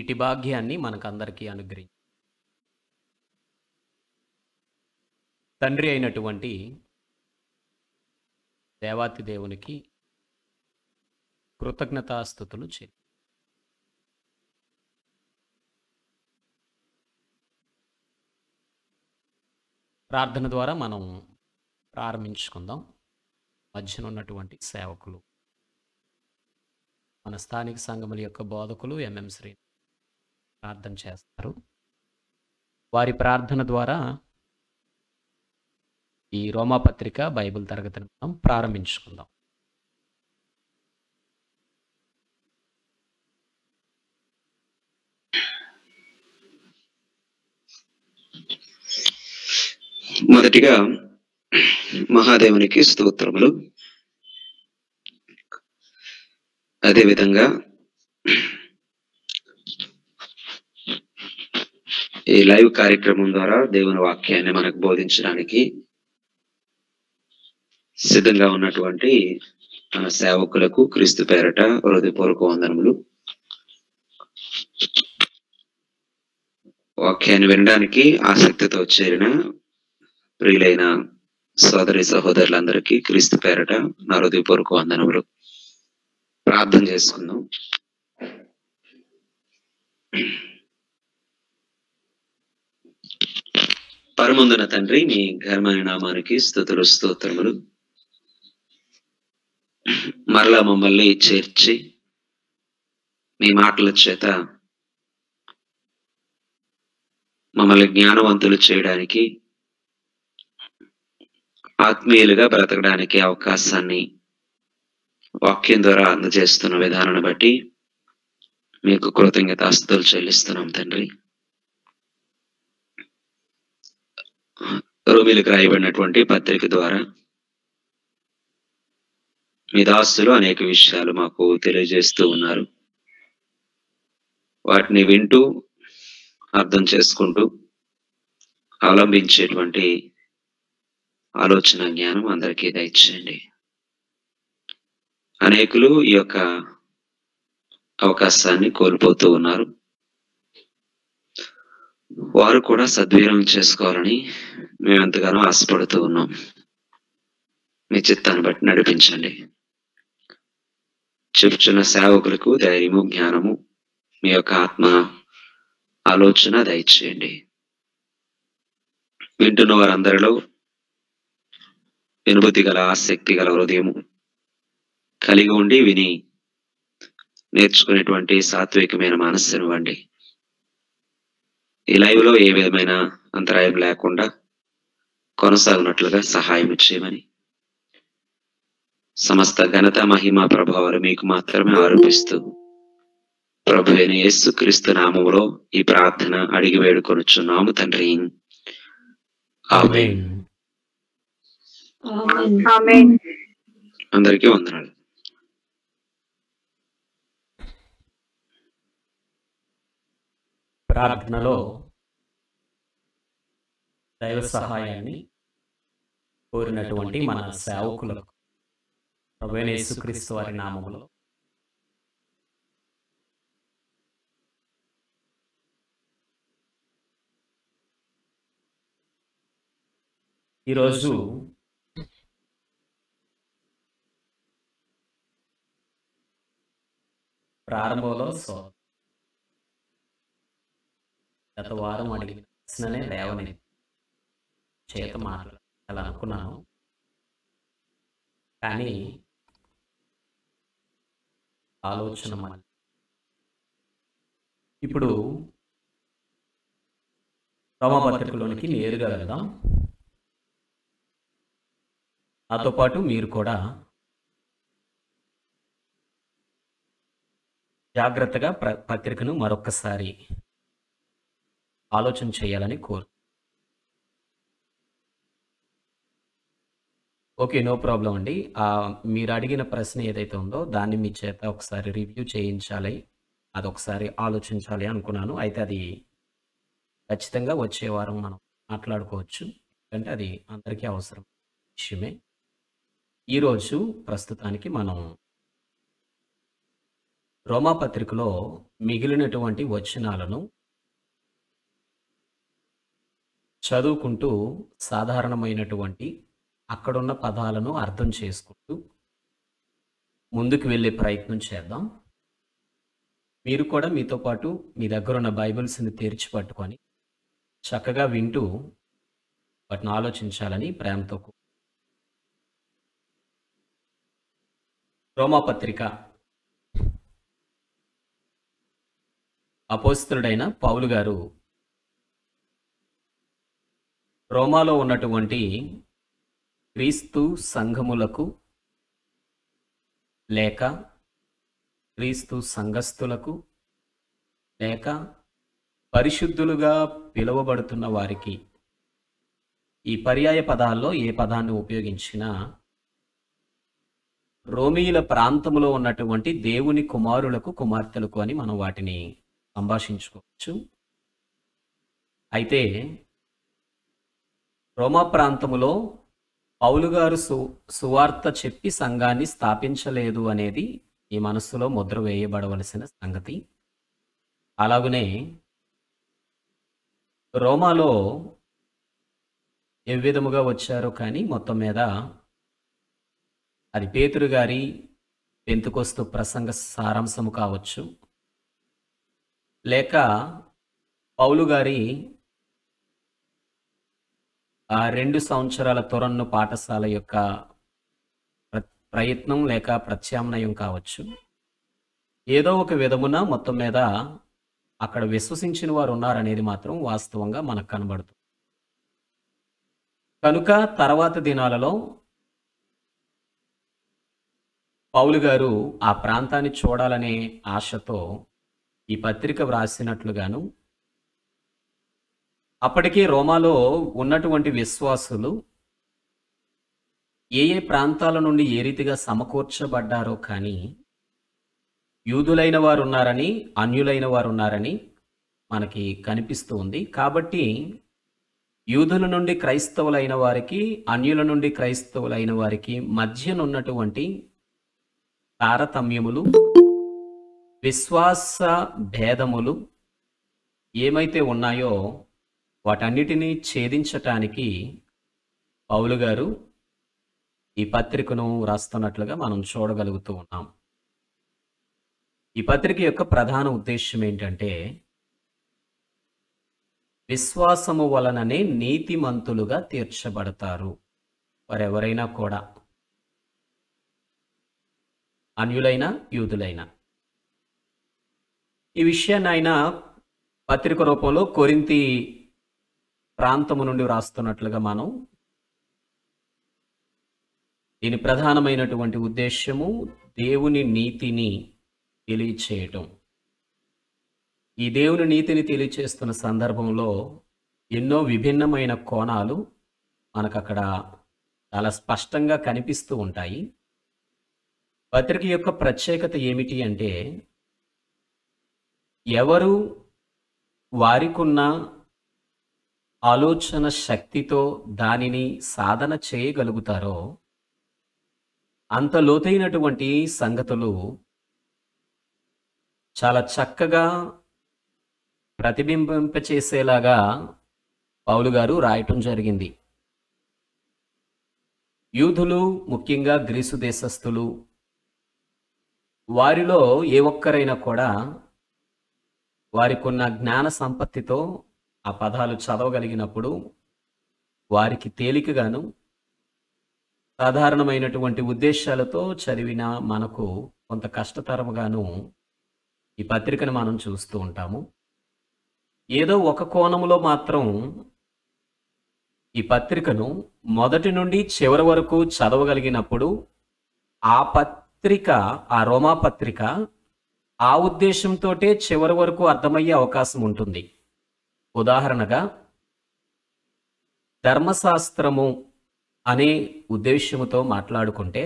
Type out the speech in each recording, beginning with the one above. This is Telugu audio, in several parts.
ఇటు భాగ్యాన్ని మనకందరికీ అనుగ్రహించి తండ్రి అయినటువంటి దేవాతి దేవునికి కృతజ్ఞతాస్థుతులు ప్రార్థన ద్వారా మనం ప్రారంభించుకుందాం. మధ్యన ఉన్నటువంటి సేవకులు, మన స్థానిక సంఘముల యొక్క బోధకులు శ్రీ ప్రార్థన చేస్తారు. వారి ప్రార్థన ద్వారా ఈ రోమాపత్రిక బైబిల్ తరగతిని మనం ప్రారంభించుకుందాం. మొదటిగా మహాదేవునికి స్తోత్రములు. అదేవిధంగా ఈ లైవ్ కార్యక్రమం ద్వారా దేవుని వాక్యాన్ని మనకు బోధించడానికి సిద్ధంగా ఉన్నటువంటి సేవకులకు క్రీస్తు పేరట హృదయపూర్వక వందనములు. వాక్యాన్ని వినడానికి ఆసక్తితో చేరిన ప్రియులైన సోదరి సహోదరులందరికీ క్రీస్తు పేరట నా హృదయపూర్వక వందనములు. ప్రార్థన చేసుకుందాం. పరమందున తండ్రి, మీ ఘనమైన నామానికి స్తుతులు స్తోత్రములు. మరలా మమ్మల్ని చేర్చి మీ మాటల చేత మమ్మల్ని జ్ఞానవంతులు చేయడానికి, ఆత్మీయులుగా బ్రతకడానికి అవకాశాన్ని వాక్యం ద్వారా అందజేస్తున్న విధానాన్ని బట్టి మీకు కృతజ్ఞతాస్తుతులు చెల్లిస్తున్నాం తండ్రి. రోమీలకు రాయబడినటువంటి పత్రిక ద్వారా మీ దాసులు అనేక విషయాలు మాకు తెలియజేస్తూ ఉన్నారు. వాటిని వింటూ అర్థం చేసుకుంటూ అవలంబించేటువంటి ఆలోచన జ్ఞానం అందరికీ దయచేయండి. అనేకులు ఈ యొక్క అవకాశాన్ని కోల్పోతూ ఉన్నారు. వారు కూడా సద్వినియోగం చేసుకోవాలని మేము ఎంతగానో ఆశపడుతూ ఉన్నాం. మీ చిత్తాన్ని బట్టి నడిపించండి. చెప్తున్న సేవకులకు ధైర్యము, జ్ఞానము, మీ యొక్క ఆత్మ ఆలోచన దయచేయండి. వింటున్న వారందరిలో వినుబుద్ధి గల, ఆసక్తి గల హృదయము కలిగి ఉండి విని నేర్చుకునేటువంటి సాత్వికమైన మనస్సును ఇవ్వండి. ఈ లైవ్ లో ఏ విధమైన అంతరాయం లేకుండా కొనసాగినట్లుగా సహాయం చేయమని, సమస్త ఘనత, మహిమ, ప్రభావాలు మీకు మాత్రమే ఆరోపిస్తూ ప్రభు అయిన యేసుక్రీస్తు నామములో ఈ ప్రార్థన అడిగి వేడుకొనుచున్నాము తండ్రి. ఆమేన్. అందరికీ వందనాలు. ప్రార్థనలో దైవ సహాయాన్ని కోరినటువంటి మన సేవకులకు ప్రభువైన యేసుక్రీస్తు వారి నామములో ఈరోజు ప్రారంభంలో గత వారం అడిగిన ప్రశ్ననే లేవని చేత మాట్లాడాలనుకున్నాను. కానీ ఆలోచన మళ్ళీ ఇప్పుడు రోమాపత్రికలోనికి నేరుగా వెళ్దాం. నాతో పాటు మీరు కూడా జాగ్రత్తగా పత్రికను మరొకసారి ఆలోచన చేయాలని కోరు. ఓకే, నో ప్రాబ్లం అండి. మీరు అడిగిన ప్రశ్న ఏదైతే ఉందో దాన్ని మీ చేత ఒకసారి రివ్యూ చేయించాలి, అదొకసారి ఆలోచించాలి అనుకున్నాను. అయితే అది ఖచ్చితంగా వచ్చే వారం మనం మాట్లాడుకోవచ్చు, ఎందుకంటే అది అందరికీ అవసరం విషయమే. ఈరోజు ప్రస్తుతానికి మనం రోమాపత్రికలో మిగిలినటువంటి వచనాలను చదువుకుంటూ సాధారణమైనటువంటి అక్కడున్న పదాలను అర్థం చేసుకుంటూ ముందుకు వెళ్ళే ప్రయత్నం చేద్దాం. మీరు కూడా మీతో పాటు మీ దగ్గరున్న బైబిల్స్‌ని తెరిచి పట్టుకొని చక్కగా వింటూ వాటిని ఆలోచించాలని ప్రేమతో రోమాపత్రిక అపోస్తలుడైన పౌలు గారు రోమాలో ఉన్నటువంటి క్రీస్తు సంఘములకు లేక క్రీస్తు సంఘస్థులకు లేక పరిశుద్ధులుగా పిలువబడుతున్న వారికి ఈ పర్యాయ పదాల్లో ఏ పదాన్ని ఉపయోగించినా రోమీయుల ప్రాంతములో ఉన్నటువంటి దేవుని కుమారులకు కుమార్తెలకు అని మనం వాటిని సంభాషించుకోవచ్చు. అయితే రోమా ప్రాంతములో పౌలు గారు సువార్త చెప్పి సంఘాన్ని స్థాపించలేదు అనేది ఈ మనస్సులో ముద్ర వేయబడవలసిన సంగతి. అలాగనే రోమాలో ఏ విధముగా వచ్చారో కానీ మొత్తం మీద అది పేతురు గారి పెంతెకొస్తు ప్రసంగ సారాంశము కావచ్చు, లేక పౌలు గారి 2 సంవత్సరాల తొరన్ను పాఠశాల యొక్క ప్రయత్నం లేక ప్రత్యామ్నాయం కావచ్చు. ఏదో ఒక విధమున మొత్తం మీద అక్కడ విశ్వసించిన వారు ఉన్నారనేది మాత్రం వాస్తవంగా మనకు కనబడుతుంది. కనుక తర్వాత దినాలలో పౌలు గారు ఆ ప్రాంతాన్ని చూడాలనే ఆశతో ఈ పత్రిక వ్రాసినట్లుగాను, అప్పటికే రోమాలో ఉన్నటువంటి విశ్వాసులు ఏ ఏ ప్రాంతాల నుండి ఏ రీతిగా సమకూర్చబడ్డారో కానీ యూదులైన వారు ఉన్నారని, అన్యులైన వారు ఉన్నారని మనకి కనిపిస్తూ ఉంది. కాబట్టి యూదుల నుండి క్రైస్తవులైన వారికి, అన్యుల నుండి క్రైస్తవులైన వారికి మధ్యనున్నటువంటి తారతమ్యములు, విశ్వాస భేదములు ఏమైతే ఉన్నాయో వాటన్నిటినీ ఛేదించటానికి పౌలు గారు ఈ పత్రికను రాస్తున్నట్లుగా మనం చూడగలుగుతూ ఉన్నాం. ఈ పత్రిక యొక్క ప్రధాన ఉద్దేశం ఏంటంటే, విశ్వాసము వలననే నీతిమంతులుగా తీర్చబడతారు వారెవరైనా కూడా, అన్యులైనా యూదులైనా. ఈ విషయాన్ని ఆయన పత్రిక రూపంలో కొరింథీ ప్రాంతము నుండి వ్రాస్తున్నట్లుగా మనం దీని ప్రధానమైనటువంటి ఉద్దేశము దేవుని నీతిని తెలియచేయటం. ఈ దేవుని నీతిని తెలియచేస్తున్న సందర్భంలో ఎన్నో విభిన్నమైన కోణాలు మనకు అక్కడ చాలా స్పష్టంగా కనిపిస్తూ ఉంటాయి. పత్రిక యొక్క ప్రత్యేకత ఏమిటి అంటే, ఎవరు వారికున్న ఆలోచన శక్తితో దానిని సాధన చేయగలుగుతారో అంత లోతైనటువంటి సంగతులు చాలా చక్కగా ప్రతిబింబింపచేసేలాగా పౌలు గారు రాయటం జరిగింది. యూదులు, ముఖ్యంగా గ్రీసు దేశస్థులు, వారిలో ఏ ఒక్కరైనా కూడా వారికున్న జ్ఞాన సంపత్తితో ఆ పదాలు చదవగలిగినప్పుడు వారికి తేలికగాను, సాధారణమైనటువంటి ఉద్దేశాలతో చదివిన మనకు కొంత కష్టతరముగాను ఈ పత్రికను మనం చూస్తూ ఉంటాము. ఏదో ఒక కోణంలో మాత్రం ఈ పత్రికను మొదటి నుండి చివరి వరకు చదవగలిగినప్పుడు ఆ పత్రిక, ఆ రోమా పత్రిక ఆ ఉద్దేశంతోటే చివరి వరకు అర్థమయ్యే అవకాశం ఉంటుంది. ఉదాహరణగా, ధర్మశాస్త్రము అనే ఉద్దేశముతో మాట్లాడుకుంటే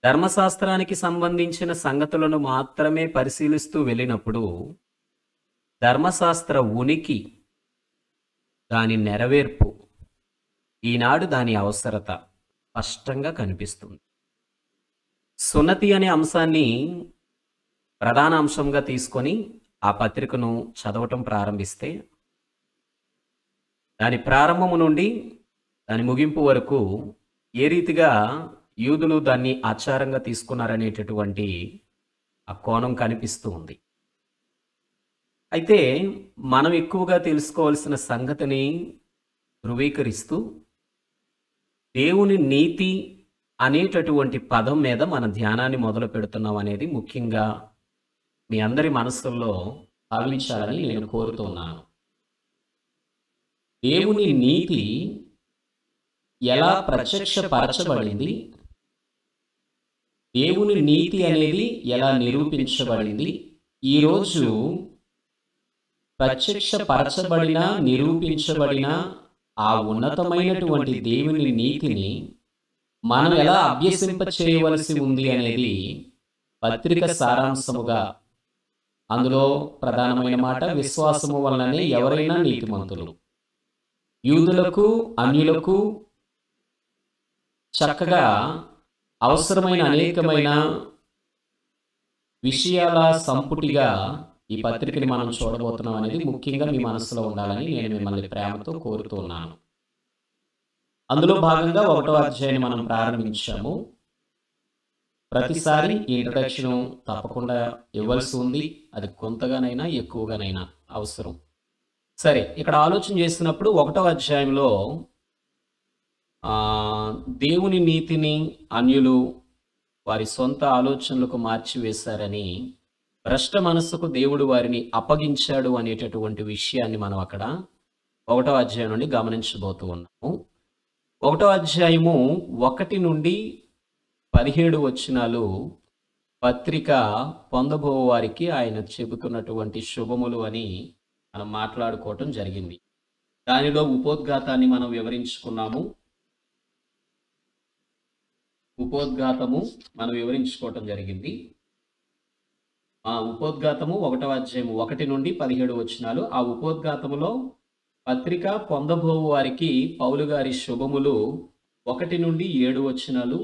ధర్మశాస్త్రానికి సంబంధించిన సంగతులను మాత్రమే పరిశీలిస్తూ వెళ్ళినప్పుడు ధర్మశాస్త్ర ఉనికి, దాని నెరవేర్పు, ఈనాడు దాని అవసరత స్పష్టంగా కనిపిస్తుంది. సున్నతి అనే అంశాన్ని ప్రధాన అంశంగా తీసుకొని ఆ పత్రికను చదవటం ప్రారంభిస్తే, దాని ప్రారంభము నుండి దాని ముగింపు వరకు ఏ రీతిగా యూదులు దాన్ని ఆచారంగా తీసుకున్నారనేటటువంటి ఆ కోణం కనిపిస్తూ ఉంది. అయితే మనం ఎక్కువగా తెలుసుకోవాల్సిన సంగతిని ధృవీకరిస్తూ, దేవుని నీతి అనేటటువంటి పదం మీద మన ధ్యానాన్ని మొదలు పెడుతున్నాం అనేది ముఖ్యంగా మీ అందరి మనస్సుల్లో భావించాలని నేను కోరుతున్నాను. దేవుని నీతి ఎలా ప్రత్యక్షపరచబడింది, దేవుని నీతి అనేది ఎలా నిరూపించబడింది, ఈరోజు ప్రత్యక్షపరచబడిన నిరూపించబడిన ఆ ఉన్నతమైనటువంటి దేవుని నీతిని మనం ఎలా అభ్యసింప చేయవలసి ఉంది అనేది పత్రిక సారాంశముగా. అందులో ప్రధానమైన మాట, విశ్వాసము వలననే ఎవరైనా నీతిమంతులు. యూదులకు అన్యులకు చక్కగా అవసరమైన అనేకమైన విషయాల సంపుటిగా ఈ పత్రికని మనం చూడబోతున్నాం అనేది ముఖ్యంగా మీ మనసులో ఉండాలని నేను మిమ్మల్ని ప్రేమతో కోరుతున్నాను. అందులో భాగంగా 1వ అధ్యాయాన్ని మనం ప్రారంభించాము. ప్రతిసారి ఈ ఇంట్రడక్షన్ తప్పకుండా ఇవ్వాల్సి ఉంది. అది కొంతగానైనా ఎక్కువగానైనా అవసరం. సరే, ఇక్కడ ఆలోచన చేసినప్పుడు 1వ అధ్యాయంలో దేవుని నీతిని అన్యులు వారి సొంత ఆలోచనలకు మార్చివేశారని, భ్రష్ట మనస్సుకు దేవుడు వారిని అప్పగించాడు అనేటటువంటి విషయాన్ని మనం అక్కడ 1వ అధ్యాయం నుండి గమనించబోతూ ఉన్నాము. 1వ అధ్యాయము 1 నుండి 17 వచనాలు పత్రిక పొందబో వారికి ఆయన చెబుతున్నటువంటి శుభములు అని మనం మాట్లాడుకోవటం జరిగింది. దానిలో ఉపోద్ఘాతాన్ని మనం వివరించుకున్నాము. ఉపోద్ఘాతము మనం వివరించుకోవటం జరిగింది. ఆ ఉపోద్ఘాతము 1వ అధ్యాయం 1 నుండి 17 వచనాలు. ఆ ఉపోద్ఘాతములో పత్రిక పొందబో వారికి పౌలు గారి శుభములు 1 నుండి 7 వచనాలు.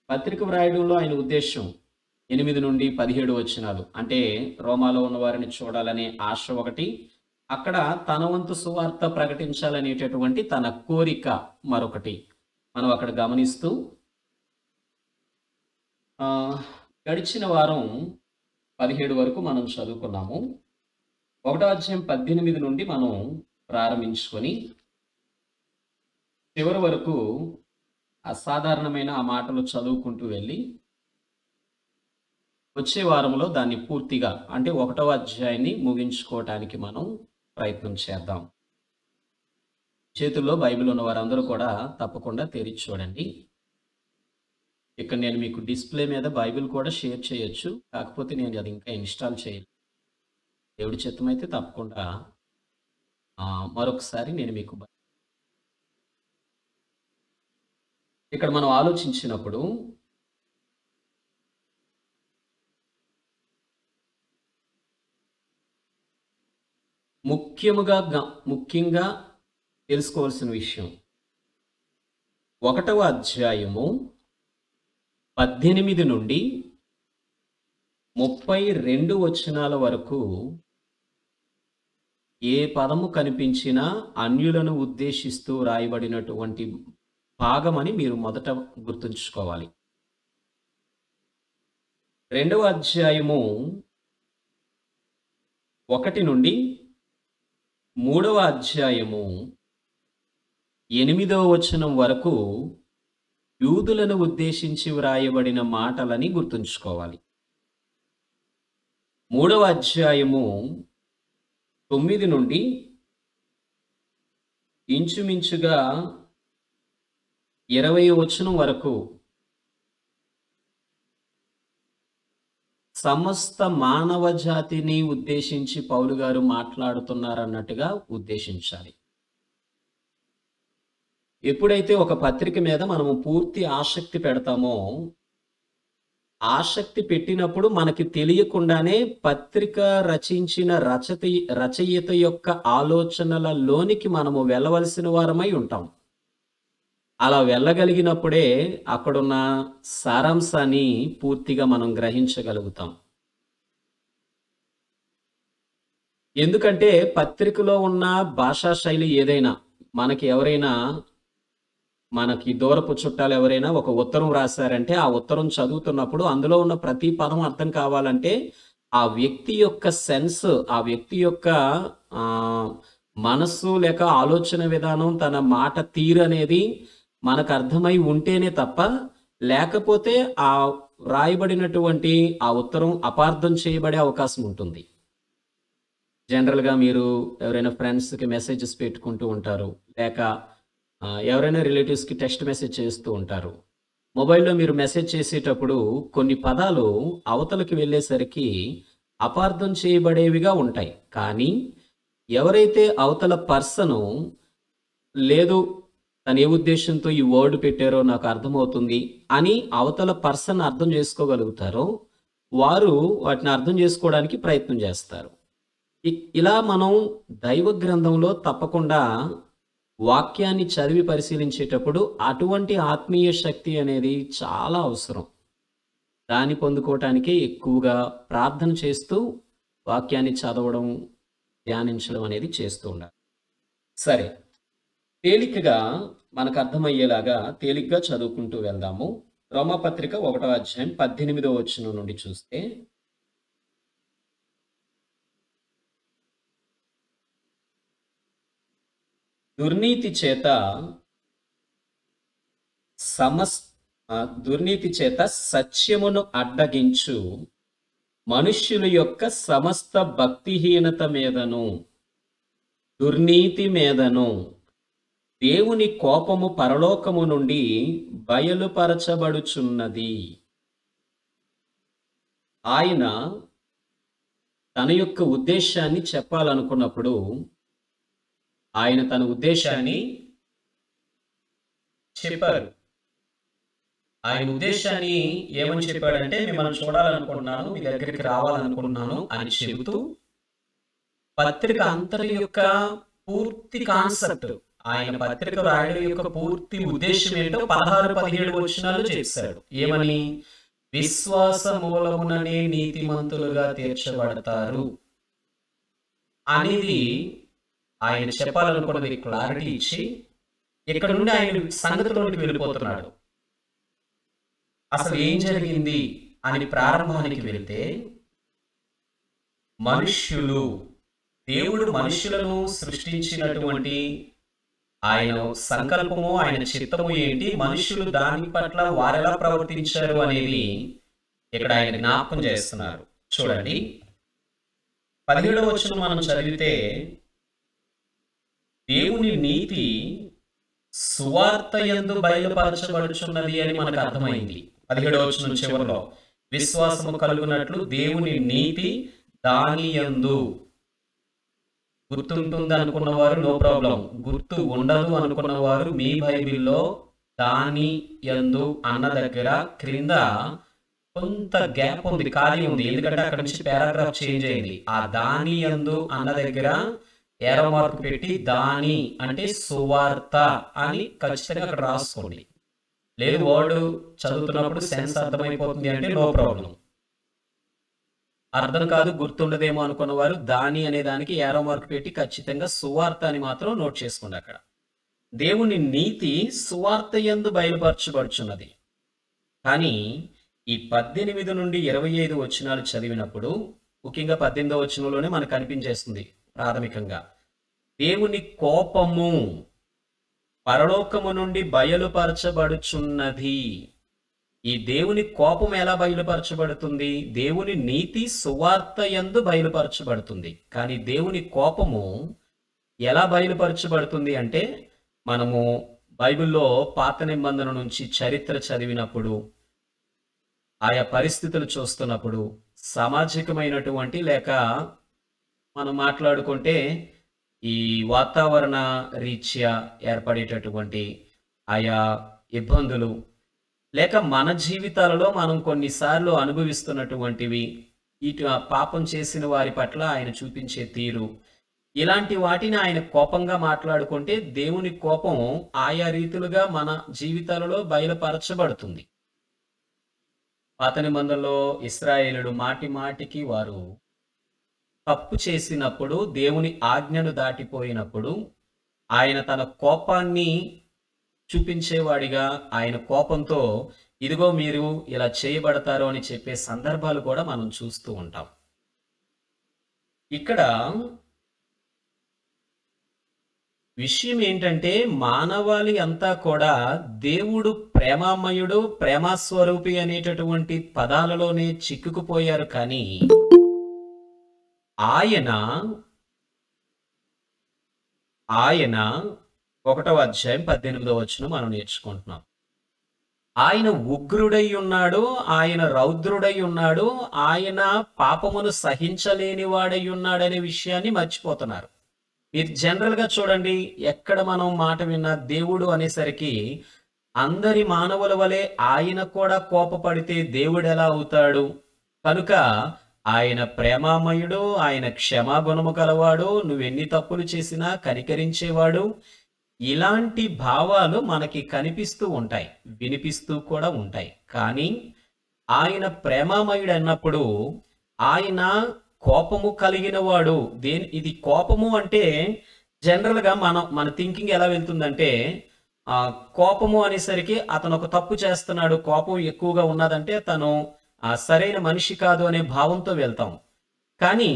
పత్రిక వ్రాయడంలో ఆయన ఉద్దేశం 8 నుండి 17 వచనాలు. అంటే రోమాలో ఉన్న వారిని చూడాలనే ఆశ ఒకటి, అక్కడ తన వంతు సువార్త ప్రకటించాలనేటటువంటి తన కోరిక మరొకటి మనం అక్కడ గమనిస్తూ, గడిచిన వారం 17 వరకు మనం చదువుకున్నాము. 1వ అధ్యాయం 18 నుండి మనం ప్రారంభించుకొని చివరి వరకు అసాధారణమైన ఆ మాటలు చదువుకుంటూ వెళ్ళి వచ్చే వారంలో దాన్ని పూర్తిగా అంటే 1వ అధ్యాయాన్ని ముగించుకోవటానికి మనం ప్రయత్నం చేద్దాం. చేతుల్లో బైబిల్ ఉన్న వారందరూ కూడా తప్పకుండా తెరిచి చూడండి. ఇక్కడ నేను మీకు డిస్ప్లే మీద బైబిల్ కూడా షేర్ చేయొచ్చు, కాకపోతే నేను అది ఇంకా ఇన్స్టాల్ చేయలేదు. దేవుడి చిత్తమైతే తప్పకుండా మరొకసారి నేను మీకు ఇక్కడ మనం ఆలోచించినప్పుడు ముఖ్యంగా తెలుసుకోవాల్సిన విషయం, 1వ అధ్యాయము 18 నుండి 32 వచనాల వరకు ఏ పదము కనిపించినా అన్యులను ఉద్దేశిస్తూ రాయబడినటువంటి భాగమని మీరు మొదట గుర్తుంచుకోవాలి. 2వ అధ్యాయము 1 నుండి 3వ అధ్యాయము 8వ వచనం వరకు యూదులను ఉద్దేశించి వ్రాయబడిన మాటలని గుర్తుంచుకోవాలి. 3వ అధ్యాయము 9 నుండి ఇంచుమించుగా 20వ వచనం వరకు సమస్త మానవ జాతిని ఉద్దేశించి పౌలు గారు మాట్లాడుతున్నారన్నట్టుగా ఉద్దేశించాలి. ఎప్పుడైతే ఒక పత్రిక మీద మనము పూర్తి ఆసక్తి పెడతామో, ఆసక్తి పెట్టినప్పుడు మనకి తెలియకుండానే పత్రిక రచించిన రచయిత యొక్క ఆలోచనలలోనికి మనము వెళ్ళవలసిన వారమై ఉంటాం. అలా వెళ్ళగలిగినప్పుడే అక్కడున్న సారాంశాన్ని పూర్తిగా మనం గ్రహించగలుగుతాం. ఎందుకంటే పత్రికలో ఉన్న భాషా శైలి ఏదైనా మనకి ఎవరైనా మనకి దూరపు చుట్టాలు ఎవరైనా ఒక ఉత్తరం రాశారంటే ఆ ఉత్తరం చదువుతున్నప్పుడు అందులో ఉన్న ప్రతి పదం అర్థం కావాలంటే ఆ వ్యక్తి యొక్క సెన్స్, ఆ వ్యక్తి యొక్క మనస్సు లేక ఆలోచన విధానం, తన మాట తీరు అనేది మనకు అర్థమై ఉంటేనే తప్ప, లేకపోతే ఆ రాయబడినటువంటి ఆ ఉత్తరం అపార్థం చేయబడే అవకాశం ఉంటుంది. జనరల్‌గా మీరు ఎవరైనా ఫ్రెండ్స్‌కి మెసేజెస్ పెట్టుకుంటూ ఉంటారు. లేక ఎవరైనా రిలేటివ్స్‌కి టెక్స్ట్ మెసేజ్ చేస్తూ ఉంటారు. మొబైల్‌లో మీరు మెసేజ్ చేసేటప్పుడు కొన్ని పదాలు అవతలకి వెళ్ళేసరికి అపార్థం చేయబడేవిగా ఉంటాయి. కానీ ఎవరైతే అవతల పర్సను లేదు తను ఏ ఉద్దేశ్యంతో ఈ వర్డ్ పెట్టారో నాకు అర్థమవుతుంది అని అవతల పర్సన్ అర్థం చేసుకోగలుగుతారో, వారు వాటిని అర్థం చేసుకోవడానికి ప్రయత్నం చేస్తారు. ఇలా మనం దైవ గ్రంథంలో తప్పకుండా వాక్యాన్ని చదివి పరిశీలించేటప్పుడు అటువంటి ఆత్మీయ శక్తి అనేది చాలా అవసరం. దాన్ని పొందుకోవటానికే ఎక్కువగా ప్రార్థన చేస్తూ వాక్యాన్ని చదవడం, ధ్యానించడం అనేది చేస్తూ ఉండాలి. సరే, తేలికగా మనకు అర్థమయ్యేలాగా తేలిగ్గా చదువుకుంటూ వెళ్దాము. రోమాపత్రిక 1వ అధ్యాయం 18వ వచనం నుండి చూస్తే, దుర్నీతి చేత దుర్నీతి చేత సత్యమును అడ్డగించు మనుష్యుల యొక్క సమస్త భక్తిహీనత మీదను దుర్నీతి మీదను దేవుని కోపము పరలోకము నుండి బయలుపరచబడుచున్నది. ఆయన తన యొక్క ఉద్దేశాన్ని చెప్పాలనుకున్నప్పుడు ఆయన తన ఉద్దేశాన్ని చెప్పారు. ఆయన ఉద్దేశాన్ని ఏమని చెప్పాడంటే, మిమ్మల్ని చూడాలనుకుంటున్నాను, మీ దగ్గరికి రావాలనుకుంటున్నాను అని చెబుతూ పత్రిక అంతటి యొక్క పూర్తి కాన్సెప్ట్, ఆయన పత్రిక రాయడం యొక్క పూర్తి ఉద్దేశం ఏంటో 16-17 వచనాలు చేశాడు. ఏమని? విశ్వాస మూలముననే నీతిమంతులుగా తీర్చబడతారు అనేది ఆయన చెప్పాలనుకున్నది క్లారిటీ ఇచ్చి, ఇక్కడ నుండి ఆయన సంగతిలోకి వెళ్ళిపోతున్నాడు. అసలు ఏం జరిగింది అని ప్రారంభానికి వెళ్తే, దేవుడు మనుషులను సృష్టించినటువంటి ఆయన సంకల్పము, ఆయన చిత్తము ఏంటి, మనుషులు దాని పట్ల వారెలా ప్రవర్తించారు అనేది ఇక్కడ ఆయన జ్ఞాపకం చేస్తున్నారు. చూడండి, 17వ వచనం మనం చదివితే, దేవుని నీతి సువార్త యందు బయలుపరచబడుచున్నది అని మనకు అర్థమైంది. 17వ వచనం చివరిలో విశ్వాసము కలుగునట్లు దేవుని నీతి దాని యందు. గుర్తుంటుంది అనుకున్నవారు నో ప్రాబ్లం, గుర్తు ఉండదు అనుకున్నవారు మీ బైబిల్లో దాని యందు అన్న దగ్గర క్రింద కొంత గ్యాప్ ఉంది, ఖాళీ ఉంది. ఎందుకంటే అక్కడ నుంచి పారాగ్రాఫ్ చేంజ్ అయింది. ఆ దాని యందు అన్న దగ్గర ఏరో మార్క్ పెట్టి దాని అంటే సువార్త అని ఖచ్చితంగా అక్కడ రాసుకోండి. లేదు వర్డ్ చదువుతున్నప్పుడు సెన్స్ అర్థమైపోతుంది అంటే నో ప్రాబ్లం. అర్థం కాదు, గుర్తుండదేమో అనుకున్న వారు దాని అనే దానికి ఏరో మార్క్ పెట్టి ఖచ్చితంగా సువార్త అని మాత్రం నోట్ చేసుకోండి. అక్కడ దేవుని నీతి సువార్త యందు బయలుపరచబడుచున్నది. కానీ ఈ 18 నుండి 25 వచనాలు చదివినప్పుడు, ముఖ్యంగా 18వ వచనంలోనే మనకు కనిపించేస్తుంది ప్రాథమికంగా, దేవుని కోపము పరలోకము నుండి బయలుపరచబడుచున్నది. ఈ దేవుని కోపం ఎలా బయలుపరచబడుతుంది? దేవుని నీతి సువార్త యందు బయలుపరచబడుతుంది. కానీ దేవుని కోపము ఎలా బయలుపరచబడుతుంది అంటే, మనము బైబిల్లో పాత నిబంధన నుంచి చరిత్ర చదివినప్పుడు, ఆయా పరిస్థితులు చూస్తున్నప్పుడు, సామాజికమైనటువంటి లేక మనం మాట్లాడుకుంటే ఈ వాతావరణ రీత్యా ఏర్పడేటటువంటి ఆయా ఇబ్బందులు, లేక మన జీవితాలలో మనం కొన్నిసార్లు అనుభవిస్తున్నటువంటివి, ఇటు పాపం చేసిన వారి పట్ల ఆయన చూపించే తీరు, ఇలాంటి వాటిని ఆయన కోపంగా మాట్లాడుకుంటే దేవుని కోపం ఆయా రీతులుగా మన జీవితాలలో బయలుపరచబడుతుంది. పాత నిబంధనలో ఇశ్రాయేలులు మాటి మాటికి వారు తప్పు చేసినప్పుడు, దేవుని ఆజ్ఞను దాటిపోయినప్పుడు, ఆయన తన కోపాన్ని చూపించేవాడిగా, ఆయన కోపంతో ఇదిగో మీరు ఇలా చేయబడతారు అని చెప్పే సందర్భాలు కూడా మనం చూస్తూ ఉంటాం. ఇక్కడ విషయం ఏంటంటే, మానవాళి అంతా కూడా దేవుడు ప్రేమామయుడు, ప్రేమస్వరూపి అనేటటువంటి పదాలలోనే చిక్కుకుపోయారు. కానీ ఆయన ఆయన 1వ అధ్యాయం 18వ వచనం మనం నేర్చుకుంటున్నాం. ఆయన ఉగ్రుడై ఉన్నాడు, ఆయన రౌద్రుడై ఉన్నాడు, ఆయన పాపమును సహించలేని వాడై ఉన్నాడనే విషయాన్ని మర్చిపోతున్నారు. మీరు జనరల్‌గా చూడండి, ఎక్కడ మనం మాట విన్నా దేవుడు అనేసరికి అందరి మానవుల వలె ఆయన కూడా కోపపడితే దేవుడెలా అవుతాడు? కనుక ఆయన ప్రేమామయుడు, ఆయన క్షమాగుణము గలవాడు, నువ్వెన్ని తప్పులు చేసినా కనికరించేవాడు. ఇలాంటి భావాలు మనకి కనిపిస్తూ ఉంటాయి, వినిపిస్తూ కూడా ఉంటాయి. కానీ ఆయన ప్రేమామయుడు అన్నప్పుడు ఆయన కోపము కలిగిన వాడు. ఇది కోపము అంటే జనరల్‌గా మన థింకింగ్ ఎలా వెళ్తుందంటే, కోపము అనేసరికి అతను ఒక తప్పు చేస్తున్నాడు, కోపం ఎక్కువగా ఉన్నదంటే తను సరైన మనిషి కాదు అనే భావంతో వెళ్తాం. కానీ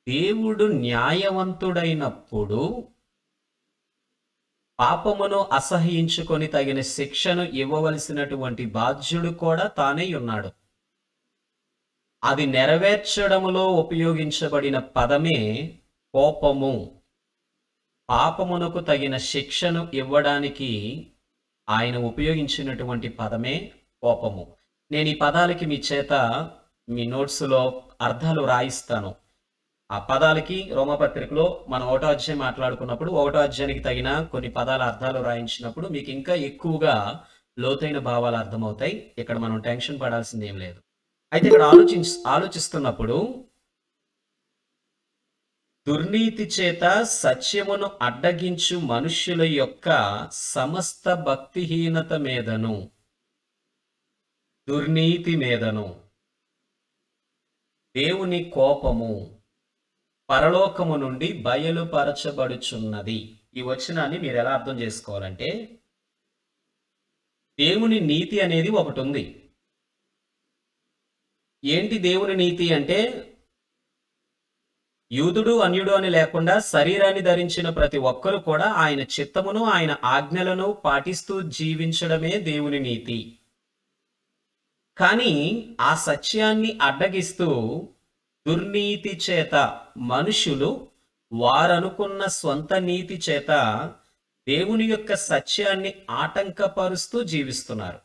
దేవుడు న్యాయవంతుడైనప్పుడు పాపమును అసహ్యించుకొని తగిన శిక్షను ఇవ్వవలసినటువంటి బాధ్యుడు కూడా తానే ఉన్నాడు. అది నెరవేర్చడములో ఉపయోగించబడిన పదమే కోపము. పాపమునకు తగిన శిక్షను ఇవ్వడానికి ఆయన ఉపయోగించినటువంటి పదమే కోపము. నేను ఈ పదాలకి మీ చేత మీ నోట్స్‌లో అర్థాలు రాయిస్తాను. ఆ పదాలకి రోమాపత్రికలో మనం 1వ అధ్యాయం మాట్లాడుకున్నప్పుడు 1వ అధ్యాయానికి తగిన కొన్ని పదాల అర్థాలు రాయించినప్పుడు మీకు ఇంకా ఎక్కువగా లోతైన భావాలు అర్థమవుతాయి. ఇక్కడ మనం టెన్షన్ పడాల్సింది ఏం లేదు. అయితే ఇక్కడ ఆలోచిస్తున్నప్పుడు దుర్నీతి చేత సత్యమును అడ్డగించు మనుష్యుల యొక్క సమస్త భక్తిహీనత మీదను, దుర్నీతి మీదను దేవుని కోపము పరలోకము నుండి బయలుపరచబడుచున్నది. ఈ వచనాన్ని మీరు ఎలా అర్థం చేసుకోవాలంటే, దేవుని నీతి అనేది ఒకటి ఉంది. ఏంటి దేవుని నీతి అంటే, యూదుడు అన్యుడు అని లేకుండా శరీరాన్ని ధరించిన ప్రతి ఒక్కరు కూడా ఆయన చిత్తమును ఆయన ఆజ్ఞలను పాటిస్తూ జీవించడమే దేవుని నీతి. కానీ ఆ సత్యాన్ని అడ్డగిస్తూ దుర్నీతి చేత మనుషులు వారనుకున్న స్వంత నీతి చేత దేవుని యొక్క సత్యాన్ని ఆటంకపరుస్తూ జీవిస్తున్నారు.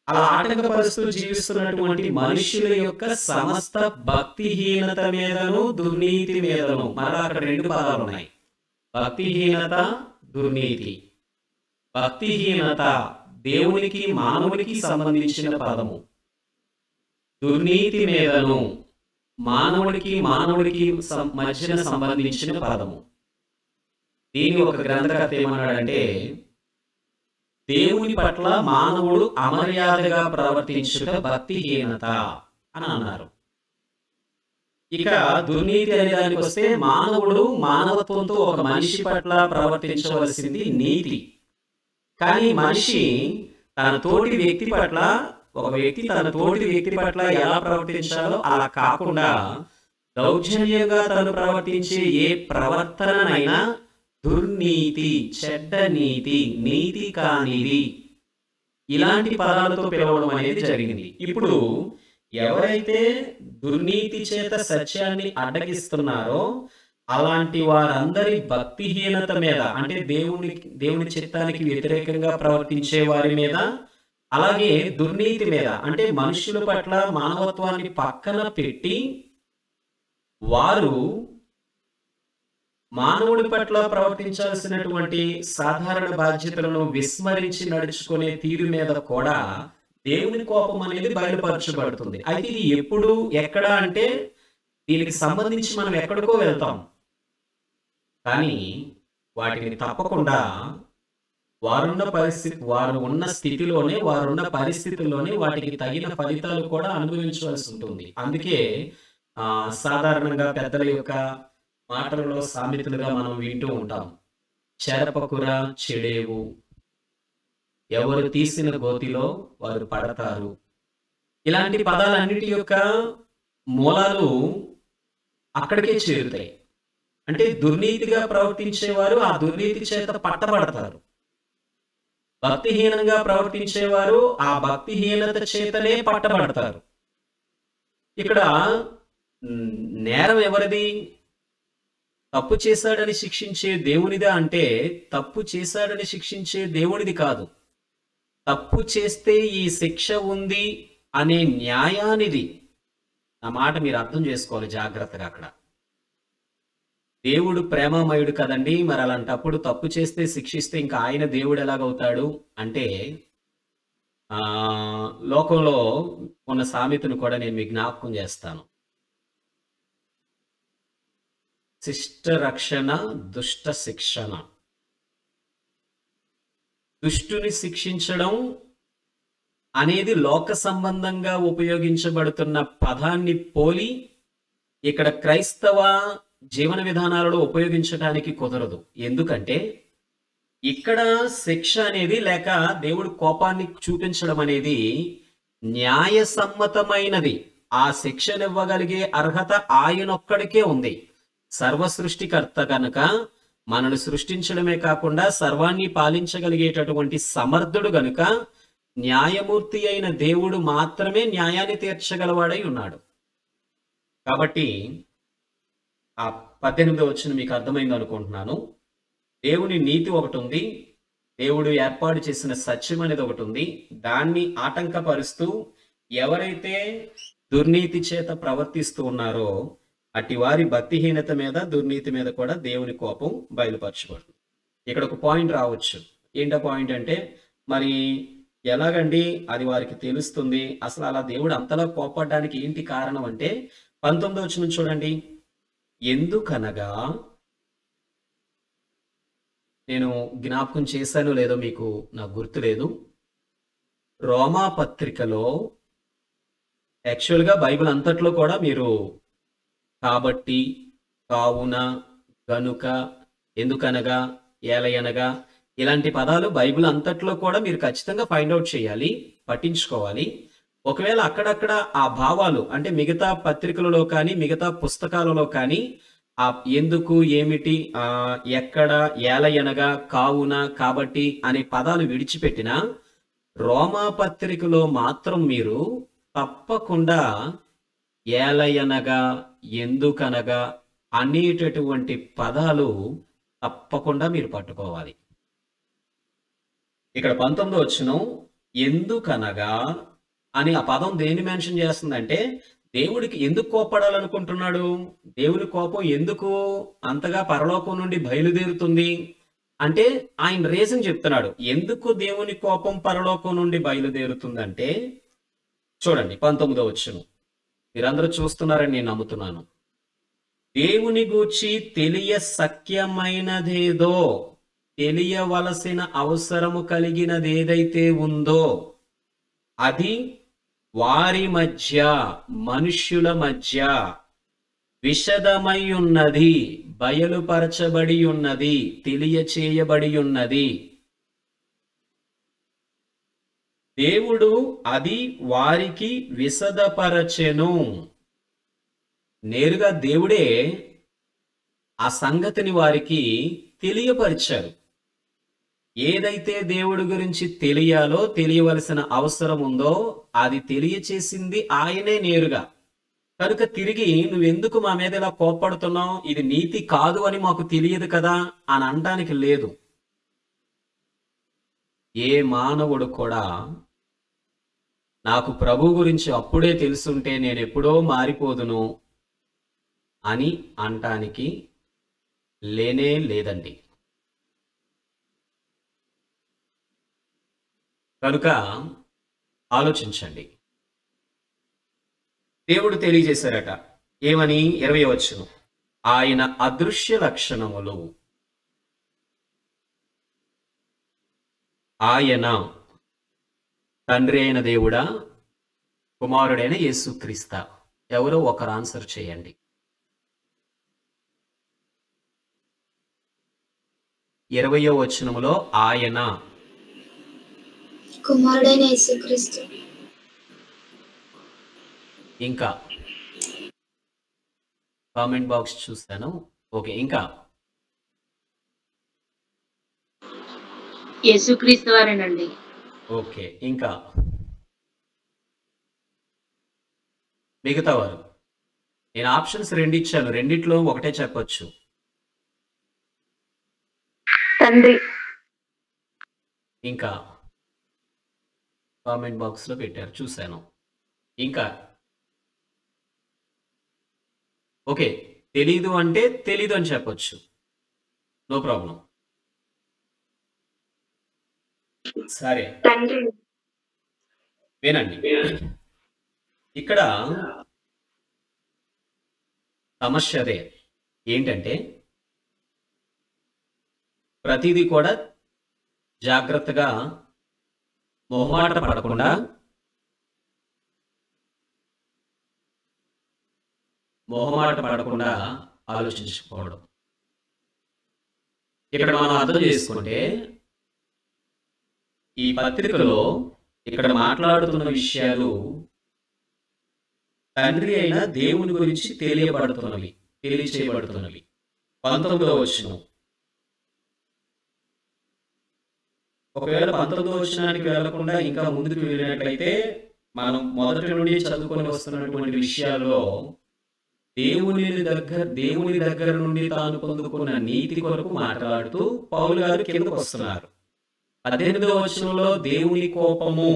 అలా ఆటంకపరుస్తూ జీవిస్తున్నటువంటి మనుషుల యొక్క సమస్త భక్తిహీనత మీదను దుర్నీతి మీదను, మరలా అక్కడ 2 పదాలు ఉన్నాయి. భక్తిహీనత, దుర్నీతి. భక్తిహీనత దేవునికి మానవునికి సంబంధించిన పదము. దుర్నీతి మీదను మానవుడికి మధ్యన సంబంధించిన పదము. దీన్ని ఒక గ్రంథకర్త ఏమన్నాడంటే, దేవుని పట్ల మానవుడు అమర్యాదగా ప్రవర్తించుట భక్తిహీనత అని అన్నారు. ఇక దుర్నీతి అనే దానికి వస్తే, మానవుడు మానవత్వంతో ఒక మనిషి పట్ల ప్రవర్తించవలసింది నీతి. కానీ మనిషి తన తోటి వ్యక్తి పట్ల, ఒక వ్యక్తి తన తోటి వ్యక్తి పట్ల ఎలా ప్రవర్తించాలో అలా కాకుండా దౌర్జన్యంగా తను ప్రవర్తించే ఏ ప్రవర్తననైనా దుర్నీతి, చెడ్డ నీతి, నీతి కానిది, ఇలాంటి పదాలతో పిలవడం అనేది జరిగింది. ఇప్పుడు ఎవరైతే దుర్నీతి చేత సత్యాన్ని అడ్డగిస్తున్నారో అలాంటి వారందరి భక్తిహీనత మీద, అంటే దేవుని చిత్తానికి వ్యతిరేకంగా ప్రవర్తించే వారి మీద, అలాగే దుర్నీతి మీద, అంటే మనుషుల పట్ల మానవత్వాన్ని పక్కన పెట్టి వారు మానవుడి పట్ల ప్రవర్తించాల్సినటువంటి సాధారణ బాధ్యతలను విస్మరించి నడుచుకునే తీరు మీద కూడా దేవుని కోపం అనేది బయలుపరచబడుతుంది. అయితే ఇది ఎప్పుడు, ఎక్కడ అంటే, దీనికి సంబంధించి మనం ఎక్కడికో వెళ్తాం, కానీ వాటిని తప్పకుండా వారున్న స్థితిలోనే, వారున్న పరిస్థితుల్లోనే వాటికి తగిన ఫలితాలు కూడా అనుభవించవలసి ఉంటుంది. అందుకే సాధారణంగా పెద్దల యొక్క మాటలలో సామెతలుగా మనం వింటూ ఉంటాం. చెరపకుర చెడేవు, ఎవరు తీసిన గోతిలో వారు పడతారు. ఇలాంటి పదాలన్నిటి యొక్క మూలాలు అక్కడికే చేరుతాయి. అంటే దుర్నీతిగా ప్రవర్తించేవారు ఆ దుర్నీతి చేత పట్టబడతారు. భక్తిహీనంగా ప్రవర్తించేవారు ఆ భక్తిహీనత చేతనే పట్టబడతారు. ఇక్కడ నేరం ఎవరిది? తప్పు చేశాడని శిక్షించే దేవునిదా అంటే తప్పు చేశాడని శిక్షించే దేవునిది కాదు. తప్పు చేస్తే ఈ శిక్ష ఉంది అనే న్యాయానిది. నా మాట మీరు అర్థం చేసుకోవాలి జాగ్రత్తగా. అక్కడ దేవుడు ప్రేమమయుడు కదండి. మరి అలాంటప్పుడు తప్పు చేస్తే శిక్షిస్తే ఇంకా ఆయన దేవుడు ఎలాగవుతాడు అంటే, లోకంలో ఉన్న సామెతను కూడా నేను మీకు జ్ఞాపకం చేస్తాను. శిష్ట రక్షణ దుష్ట శిక్షణ. దుష్టుని శిక్షించడం అనేది లోక సంబంధంగా ఉపయోగించబడుతున్న పదాన్ని పోలి ఇక్కడ క్రైస్తవ జీవన విధానాలలో ఉపయోగించడానికి కుదరదు. ఎందుకంటే ఇక్కడ శిక్ష అనేది లేక దేవుడు కోపాన్ని చూపించడం అనేది న్యాయసమ్మతమైనది. ఆ శిక్షనివ్వగలిగే అర్హత ఆయనొక్కడికే ఉంది. సర్వ సృష్టికర్త కనుక మనల్ని సృష్టించడమే కాకుండా సర్వాన్ని పాలించగలిగేటటువంటి సమర్థుడు గనుక న్యాయమూర్తి అయిన దేవుడు మాత్రమే న్యాయాన్ని తీర్చగలవాడై ఉన్నాడు. కాబట్టి ఆ 18వ వచనం మీకు అర్థమైంది అనుకుంటున్నాను. దేవుని నీతి ఒకటి ఉంది, దేవుడు ఏర్పాటు చేసిన సత్యం అనేది ఒకటి ఉంది. దాన్ని ఆటంకపరుస్తూ ఎవరైతే దుర్నీతి చేత ప్రవర్తిస్తూ ఉన్నారో అట్టి వారి భక్తిహీనత మీద దుర్నీతి మీద కూడా దేవుని కోపం బయలుపరచబడుతుంది. ఇక్కడ ఒక పాయింట్ రావచ్చు. ఏంటో పాయింట్ అంటే, మరి ఎలాగండి అది వారికి తెలుస్తుంది? అసలు అలా దేవుడు అంతలా కోపడడానికి ఏంటి కారణం అంటే 19వ వచనం చూడండి. ఎందుకనగా, నేను జ్ఞాపకం చేశానో లేదో మీకు నాకు గుర్తులేదు. రోమా పత్రికలో యాక్చువల్గా బైబిల్ అంతట్లో కూడా మీరు కాబట్టి, కావున, గనుక, ఎందుకనగా, ఏలయనగా ఇలాంటి పదాలు బైబిల్ అంతట్లో కూడా మీరు ఖచ్చితంగా ఫైండ్ అవుట్ చేయాలి, పట్టించుకోవాలి. ఒకవేళ అక్కడక్కడ ఆ భావాలు అంటే మిగతా పత్రికలలో కానీ మిగతా పుస్తకాలలో కానీ ఆ ఎందుకు, ఏమిటి, ఎక్కడ, ఏలయనగా, కావున, కాబట్టి అనే పదాలు విడిచిపెట్టిన రోమా పత్రికలో మాత్రం మీరు తప్పకుండా ఏలయనగా, ఎందుకనగా అనేటటువంటి పదాలు తప్పకుండా మీరు పట్టుకోవాలి. ఇక్కడ 19వ వచనం ఎందుకనగా అని ఆ పదం దేన్ని మెన్షన్ చేస్తుందంటే, దేవుడికి ఎందుకు కోపడాలనుకుంటున్నాడు? దేవుని కోపం ఎందుకు అంతగా పరలోకం నుండి బయలుదేరుతుంది అంటే ఆయన రీజన్ చెప్తున్నాడు. ఎందుకు దేవుని కోపం పరలోకం నుండి బయలుదేరుతుందంటే చూడండి 19వ వచనం. మీరందరూ చూస్తున్నారని నేను నమ్ముతున్నాను. దేవుని గూర్చి తెలియశక్యమైనదేదో, తెలియవలసిన అవసరము కలిగినదేదైతే ఉందో అది వారి మధ్య, మనుష్యుల మధ్య విశదమై ఉన్నది, బయలుపరచబడి ఉన్నది, తెలియచేయబడి ఉన్నది. దేవుడు అది వారికి విశదపరచెను. నేరుగా దేవుడే ఆ సంగతిని వారికి తెలియపరిచారు. ఏదైతే దేవుడి గురించి తెలియాలో, తెలియవలసిన అవసరం ఉందో అది తెలియచేసింది ఆయనే నేరుగా. కనుక తిరిగి నువ్వెందుకు మా మీద ఇలా కోప్పడుతున్నావు, ఇది నీతి కాదు అని మాకు తెలియదు కదా అని అనడానికి లేదు. ఏ మానవుడు కూడా నాకు ప్రభు గురించి అప్పుడే తెలుసుంటే నేను ఎప్పుడో మారిపోదును అని అనటానికి లేనే లేదండి. కనుక ఆలోచించండి. దేవుడు తెలియజేశారట ఏమని? 20వ వచనం. ఆయన అదృశ్య లక్షణములు, ఆయన తండ్రి అయిన దేవుడా, కుమారుడైన యేసుక్రీస్తా. ఎవరో ఒకరు ఆన్సర్ చేయండి. 20వ వచనములో ఆయన కుమారుడైన యేసుక్రీస్తు. ఇంకా కామెంట్ బాక్స్ చూస్తాను. ఓకే, ఇంకా యేసుక్రీస్తు వారేనండి. ఓకే, ఇంకా మిగతా వారు. నేను ఆప్షన్స్ 2 ఇచ్చాను, రెండిట్లో ఒకటే చెప్పొచ్చు. తండ్రి. ఇంకా కామెంట్ బాక్స్ లో పెట్టారు, చూశాను. ఇంకా ఓకే, తెలీదు అంటే తెలీదు అని చెప్పొచ్చు, నో ప్రాబ్లం. సరే, తండ్రి. వినండి. ఇక్కడ సమస్య అదే ఏంటంటే ప్రతిదీ కూడా జాగ్రత్తగా మొహమాట పడకుండా ఆలోచించుకోవడం. ఇక్కడ మనం అర్థం చేసుకుంటే ఈ పత్రికలో ఇక్కడ మాట్లాడుతున్న విషయాలు తండ్రి అయిన దేవుని గురించి తెలియచేయబడుతున్నవి. 19వ వచనం. ఒకవేళ 19వ వచనానికి వెళ్లకుండా ఇంకా ముందుకు వెళ్ళినట్లయితే మనం మొదటి నుండి చదువుకొని వస్తున్నటువంటి విషయాల్లో దేవుని దగ్గర నుండి తాను పొందుకున్న నీతి కొరకు మాట్లాడుతూ పౌలు గారు కిందకు వస్తున్నారు. 18వ వచనంలో దేవుని కోపము,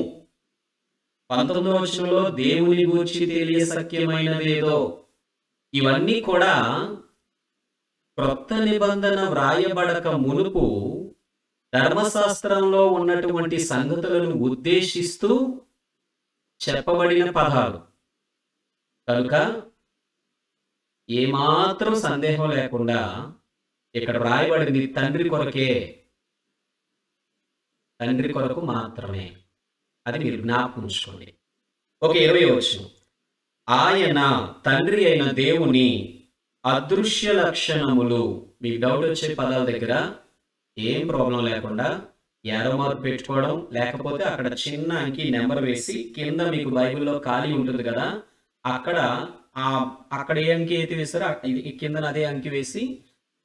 19వ వచనంలో దేవుని గూర్చి తెలియ సఖ్యమైనదేదో, ఇవన్నీ కూడా క్రొత్త నిబంధన వ్రాయబడక మునుపు ధర్మశాస్త్రంలో ఉన్నటువంటి సంగతులను ఉద్దేశిస్తూ చెప్పబడిన పదాలు కనుక ఏమాత్రం సందేహం లేకుండా ఇక్కడ వ్రాయబడింది తండ్రి కొరకే, తండ్రి కొరకు మాత్రమే. అది మీరు జ్ఞాపకం ఉంచుకోండి. ఓకే, 20వ వచనం. ఆయన తండ్రి అయిన దేవుని అదృశ్య లక్షణములు. మీకు డౌట్ వచ్చే పదాల దగ్గర ఏం ప్రాబ్లం లేకుండా యారో మార్క్ పెట్టుకోవడం, లేకపోతే అక్కడ చిన్న అంకి నెంబర్ వేసి కింద మీకు బైబిల్లో ఖాళీ ఉంటుంది కదా, అక్కడ ఏ అంకి అయితే వేస్తారో కింద అదే అంకి వేసి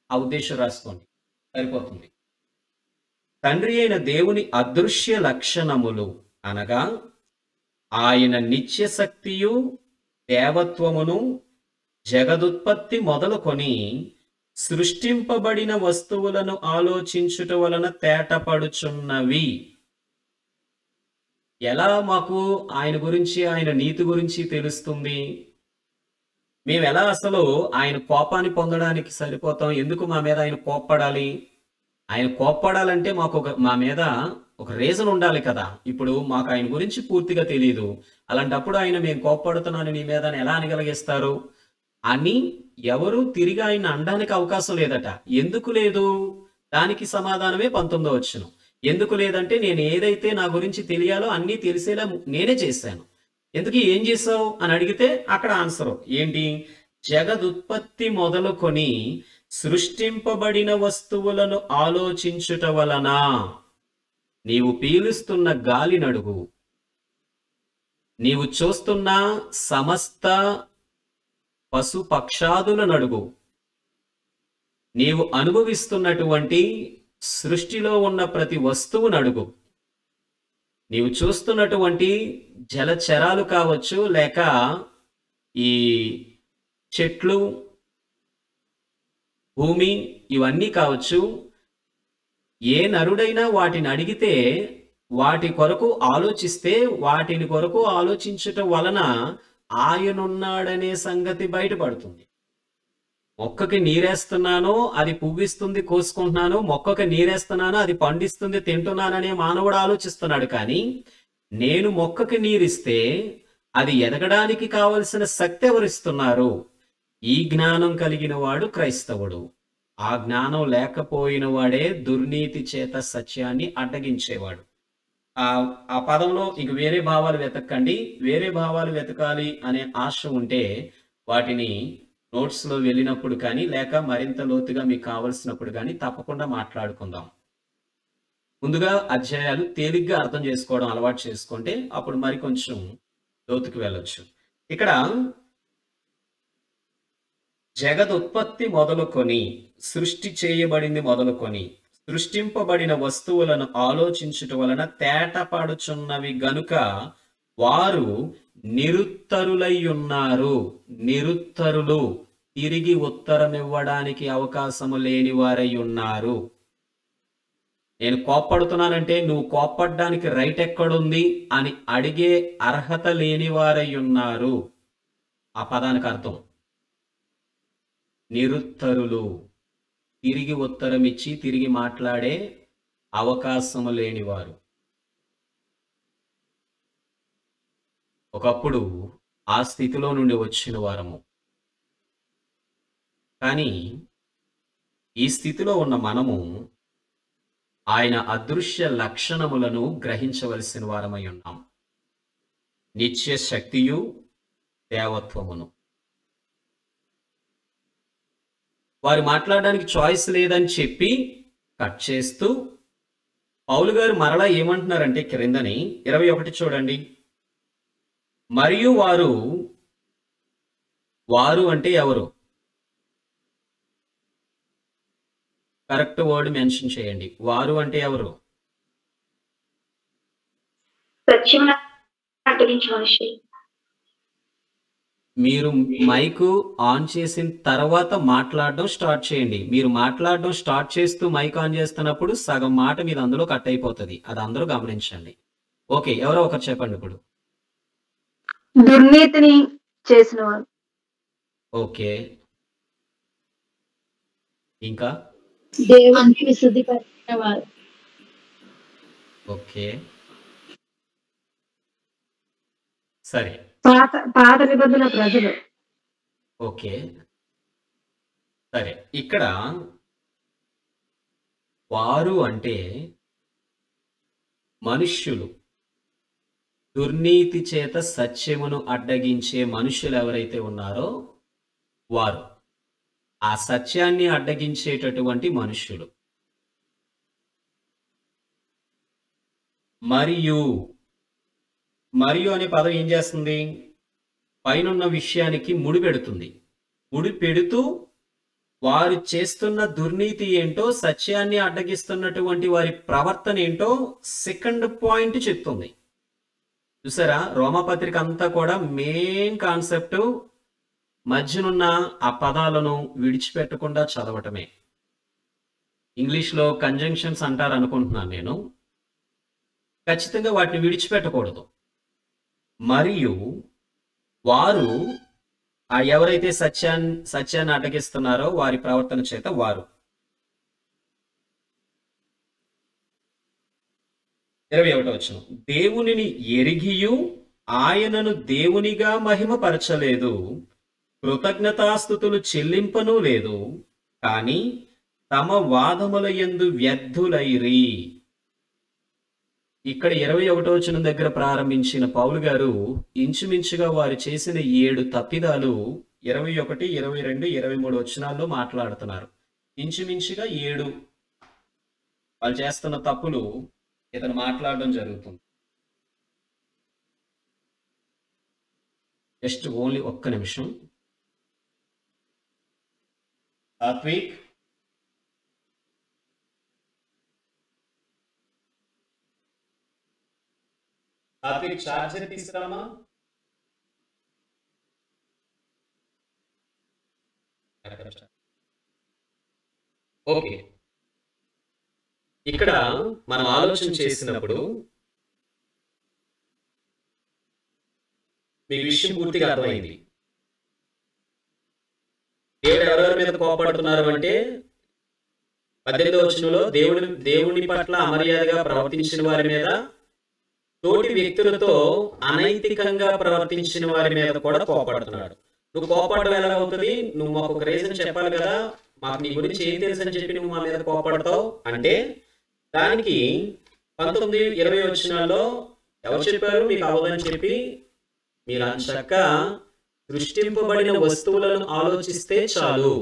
ఆ ఉద్దేశం రాసుకోండి, సరిపోతుంది. తండ్రి అయిన దేవుని అదృశ్య లక్షణములు అనగా ఆయన నిత్య శక్తియు దేవత్వమును జగదుత్పత్తి మొదలుకొని సృష్టింపబడిన వస్తువులను ఆలోచించుట వలన తేటపడుచున్నవి. ఎలా మాకు ఆయన గురించి, ఆయన నీతి గురించి తెలుస్తుంది? మేము ఎలా అసలు ఆయన కోపాన్ని పొందడానికి సరిపోతాం? ఎందుకు మా మీద ఆయన కోప్పడాలి? ఆయన కోప్పడాలంటే మా మీద ఒక రీజన్ ఉండాలి కదా. ఇప్పుడు మాకు ఆయన గురించి పూర్తిగా తెలియదు, అలాంటప్పుడు ఆయన మేము కోప్పడుతున్నాను నీ మీద ఎలా అనగలిగిస్తారు అని ఎవరు తిరిగి ఆయన అనడానికి అవకాశం లేదట. ఎందుకు లేదు? దానికి సమాధానమే 19వ వచనం. ఎందుకు లేదంటే నేను ఏదైతే నా గురించి తెలియాలో అన్నీ తెలిసేలా నేనే చేశాను. ఎందుకు ఏం చేసావు అని అడిగితే అక్కడ ఆన్సర్ ఏంటి? జగదుత్పత్తి మొదలుకొని సృష్టింపబడిన వస్తువులను ఆలోచించుట వలన. నీవు పీలుస్తున్న గాలి నడుగు, నీవు చూస్తున్న సమస్త పశు పక్షాదుల నడుగు, నీవు అనుభవిస్తున్నటువంటి సృష్టిలో ఉన్న ప్రతి వస్తువు నడుగు, నీవు చూస్తున్నటువంటి జలచరాలు కావచ్చు, లేక ఈ చెట్లు, భూమి, ఇవన్నీ కావచ్చు. ఏ నరుడైనా వాటిని అడిగితే వాటి కొరకు ఆలోచిస్తే వాటిని కొరకు ఆలోచించటం వలన ఆయనున్నాడనే సంగతి బయటపడుతుంది. మొక్కకి నీరేస్తున్నాను, అది పువ్విస్తుంది, కోసుకుంటున్నాను, మొక్కకి నీరేస్తున్నాను, అది పండిస్తుంది, తింటున్నాననే మానవుడు ఆలోచిస్తున్నాడు. కానీ నేను మొక్కకి నీరిస్తే అది ఎదగడానికి కావలసిన శక్తి ఎవరిస్తున్నారు? ఈ జ్ఞానం కలిగిన వాడు క్రైస్తవుడు. ఆ జ్ఞానం లేకపోయిన వాడే దుర్నీతి చేత సత్యాన్ని అడ్డగించేవాడు. ఆ ఆ పదంలో ఇంక వేరే భావాలు వెతకండి. వేరే భావాలు వెతకాలి అనే ఆశ ఉంటే వాటిని నోట్స్‌లో వెళ్ళినప్పుడు కానీ, లేక మరింత లోతుగా మీకు కావాల్సినప్పుడు గానీ తప్పకుండా మాట్లాడుకుందాం. ముందుగా అధ్యాయాలు తేలిగ్గా అర్థం చేసుకోవడం అలవాటు చేసుకుంటే అప్పుడు మరి కొంచెం లోతుకి వెళ్ళొచ్చు. ఇక్కడ జగదుత్పత్తి మొదలుకొని, సృష్టి చేయబడింది మొదలుకొని, సృష్టింపబడిన వస్తువులను ఆలోచించుట వలన తేటపడుచున్నవి గనుక వారు నిరుత్తరులై నిరుత్తరులు, తిరిగి ఉత్తరమివ్వడానికి అవకాశము లేని వారై ఉన్నారు. నేను కోప్పడుతున్నానంటే నువ్వు కోప్పడ్డానికి రైట్ ఎక్కడుంది అని అడిగే అర్హత లేని వారై ఉన్నారు. ఆ పదానికి అర్థం నిరుత్తరులు, తిరిగి ఉత్తరం ఇచ్చి తిరిగి మాట్లాడే అవకాశము లేనివారు. ఒకప్పుడు ఆ స్థితిలో నుండి వచ్చిన వారము. కానీ ఈ స్థితిలో ఉన్న మనము ఆయన అదృశ్య లక్షణములను గ్రహించవలసిన వారమై ఉన్నాం. నిత్య శక్తియు దేవత్వమును. వారు మాట్లాడడానికి చాయిస్ లేదని చెప్పి కట్ చేస్తూ పౌలు గారు మరలా ఏమంటున్నారంటే క్రిందని 21 చూడండి. మరియు వారు అంటే ఎవరు? కరెక్ట్ వర్డ్ మెన్షన్ చేయండి. వారు అంటే ఎవరు? సత్యం అడ్డగించే మనుషులు. మీరు మైకు ఆన్ చేసిన తర్వాత మాట్లాడడం స్టార్ట్ చేయండి. మీరు మాట్లాడడం స్టార్ట్ చేస్తూ మైక్ ఆన్ చేస్తున్నప్పుడు సగం మాట మీద అందులో కట్ అయిపోతుంది. అది అందరూ గమనించండి. ఓకే, ఎవరో ఒకరు చెప్పండి ఇప్పుడు. దుర్నీతిని చేసిన వారు. ఓకే, ఇంకా? దేవునికి విశుద్ధిపరిచిన వారు. ఓకే, సరే. పాత నిబంధన ప్రజలు. ఓకే, సరే. ఇక్కడ వారు అంటే మనుష్యులు, దుర్నీతి చేత సత్యమును అడ్డగించే మనుషులు ఎవరైతే ఉన్నారో వారు, ఆ సత్యాన్ని అడ్డగించేటటువంటి మనుష్యులు. మరియు అనే పదం ఏం చేస్తుంది? పైనున్న విషయానికి ముడిపెడుతుంది. ముడిపెడుతూ వారు చేస్తున్న దుర్నీతి ఏంటో, సత్యాన్ని అడ్డగిస్తున్నటువంటి వారి ప్రవర్తన ఏంటో సెకండ్ పాయింట్ చెప్తుంది. చూసారా, రోమాపత్రిక అంతా కూడా మెయిన్ కాన్సెప్ట్ మధ్యనున్న ఆ పదాలను విడిచిపెట్టకుండా చదవటమే. ఇంగ్లీష్లో కంజంక్షన్స్ అంటారు అనుకుంటున్నాను నేను. ఖచ్చితంగా వాటిని విడిచిపెట్టకూడదు. మరియు వారు, ఆ ఎవరైతే సత్యాన్ని అడ్డగిస్తున్నారో వారి ప్రవర్తన చేత వారు. 21వ వచనం. దేవునిని ఎరిగియు ఆయనను దేవునిగా మహిమపరచలేదు, కృతజ్ఞతాస్తుతులు చెల్లింపను లేదు, కానీ తమ వాదముల యందు వ్యర్థులైరి. ఇక్కడ 21వ వచనం దగ్గర ప్రారంభించిన పౌలు గారు ఇంచుమించుగా వారు చేసిన 7 తప్పిదాలు 21, 22, 23 వచనాల్లో మాట్లాడుతున్నారు. ఇంచుమించుగా 7 వాళ్ళు చేస్తున్న తప్పులు ఇతను మాట్లాడడం జరుగుతుంది. జస్ట్ ఓన్లీ ఒక్క నిమిషం. సాత్విక్, చార్జర్ తీసుకురామా? ఓకే, ఇక్కడ మనం ఆలోచన చేసినప్పుడు మీకు విషయం పూర్తిగా అర్థమైంది. దేవుడు ఎవరెవరి మీద కోపడుతున్నారు అంటే 18వ వచనంలో దేవుని పట్ల అమర్యాదగా ప్రవర్తించిన వారి మీద, తోటి వ్యక్తులతో అనైతికంగా ప్రవర్తించిన వారి మీద కూడా కోపడుతున్నాడు. నువ్వు కోపడడం ఎలా అవుతుంది? నువ్వు మాకు ఒక రీజన్ చెప్పాలి కదా, మాకు నీ గురించి ఏం తెలుసు అని చెప్పి నువ్వు మా మీద కోపడతావు అంటే దానికి 19-20 వచనాల్లో ఎవరు చెప్పారు మీకు అవ్వదని చెప్పి? మీరు అంచక్క సృష్టింపబడిన వస్తువులను ఆలోచిస్తే చాలు.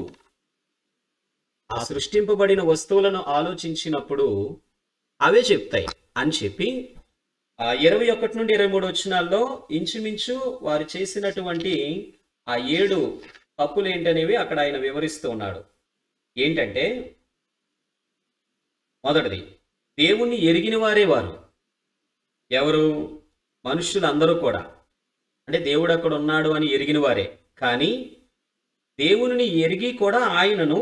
ఆ సృష్టింపబడిన వస్తువులను ఆలోచించినప్పుడు అవే చెప్తాయి అని చెప్పి 21-23 వచనాల్లో ఇంచుమించు వారు చేసినటువంటి ఆ 7 తప్పులు ఏంటనేవి అక్కడ ఆయన వివరిస్తూ ఉన్నాడు. ఏంటంటే, మొదటిది, దేవుణ్ణి ఎరిగిన వారే వారు. ఎవరు? మనుష్యులందరూ కూడా. అంటే దేవుడు అక్కడ ఉన్నాడు అని ఎరిగిన వారే. కానీ దేవునిని ఎరిగి కూడా ఆయనను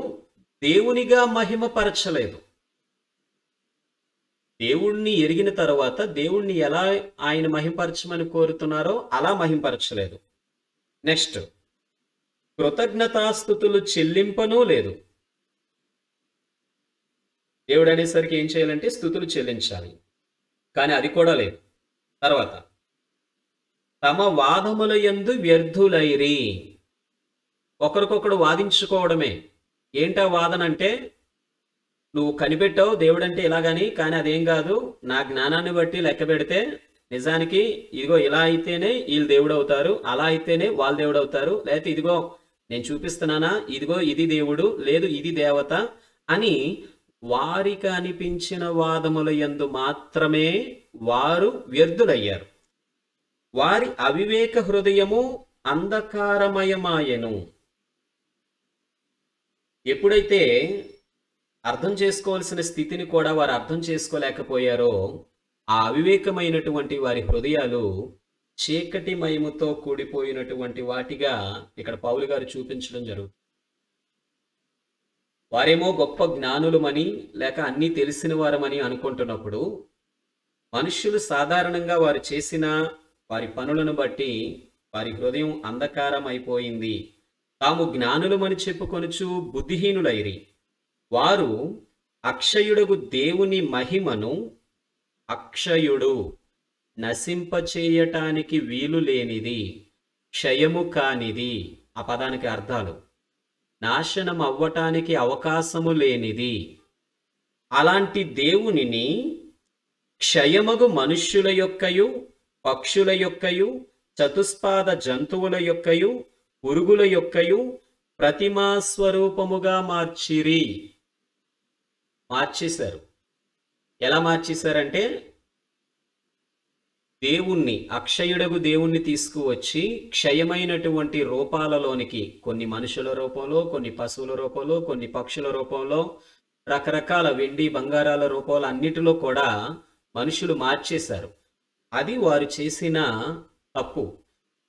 దేవునిగా మహిమపరచలేదు. దేవుణ్ణి ఎరిగిన తర్వాత దేవుణ్ణి ఎలా ఆయన మహిమపరచమని కోరుతున్నారో అలా మహిమపరచలేదు. నెక్స్ట్, కృతజ్ఞతాస్తుతులు చెల్లింపనూ లేదు. దేవుడు అనేసరికి ఏం చేయాలంటే స్తుతులు చెల్లించాలి, కానీ అది కూడా లేదు. తర్వాత, తమ వాదముల యందు వ్యర్థులైరి. ఒకరికొకడు వాదించుకోవడమే. ఏంటా వాదన అంటే, నువ్వు కనిపెట్టావు దేవుడు అంటే ఇలాగని, కానీ అదేం కాదు, నా జ్ఞానాన్ని బట్టి లెక్క పెడితే నిజానికి ఇదిగో ఇలా అయితేనే వీళ్ళు దేవుడు అవుతారు, అలా అయితేనే వాళ్ళు దేవుడు అవుతారు, లేకపోతే ఇదిగో నేను చూపిస్తున్నానా, ఇదిగో ఇది దేవుడు, లేదు ఇది దేవత అని వారికి అనిపించిన వాదముల యందు మాత్రమే వారు వ్యర్థులయ్యారు. వారి అవివేక హృదయము అంధకారమయమాయెను. ఎప్పుడైతే అర్థం చేసుకోవాల్సిన స్థితిని కూడా వారు అర్థం చేసుకోలేకపోయారో, ఆ అవివేకమైనటువంటి వారి హృదయాలు చీకటిమయముతో కూడిపోయినటువంటి వాటిగా ఇక్కడ పౌలు గారు చూపించడం జరుగుతుంది. వారేమో గొప్ప జ్ఞానులమని లేక అన్నీ తెలిసిన వారమని అనుకుంటున్నప్పుడు, మనుష్యులు సాధారణంగా వారు చేసిన వారి పనులను బట్టి వారి హృదయం అంధకారం అయిపోయింది. తాము జ్ఞానులమని చెప్పుకొనుచు బుద్ధిహీనులైరి. వారు అక్షయుడగు దేవుని మహిమను, అక్షయుడు నశింపచేయటానికి వీలు లేనిది, క్షయము కానిది, ఆ పదానికి అర్థాలు, నాశనం అవ్వటానికి అవకాశము లేనిది, అలాంటి దేవునిని క్షయమగు మనుష్యుల యొక్కయు, పక్షుల యొక్కయు, చతుస్పాద జంతువుల యొక్కయు, పురుగుల యొక్కయు ప్రతిమా స్వరూపముగా మార్చేశారు. ఎలా మార్చేశారంటే, దేవుణ్ణి, అక్షయుడగు దేవుణ్ణి తీసుకువచ్చి క్షయమైనటువంటి రూపాలలోనికి, కొన్ని మనుషుల రూపంలో, కొన్ని పశువుల రూపంలో, కొన్ని పక్షుల రూపంలో, రకరకాల వెండి బంగారాల రూపాలు అన్నిటిలో కూడా మనుషులు మార్చేశారు. అది వారు చేసిన తప్పు.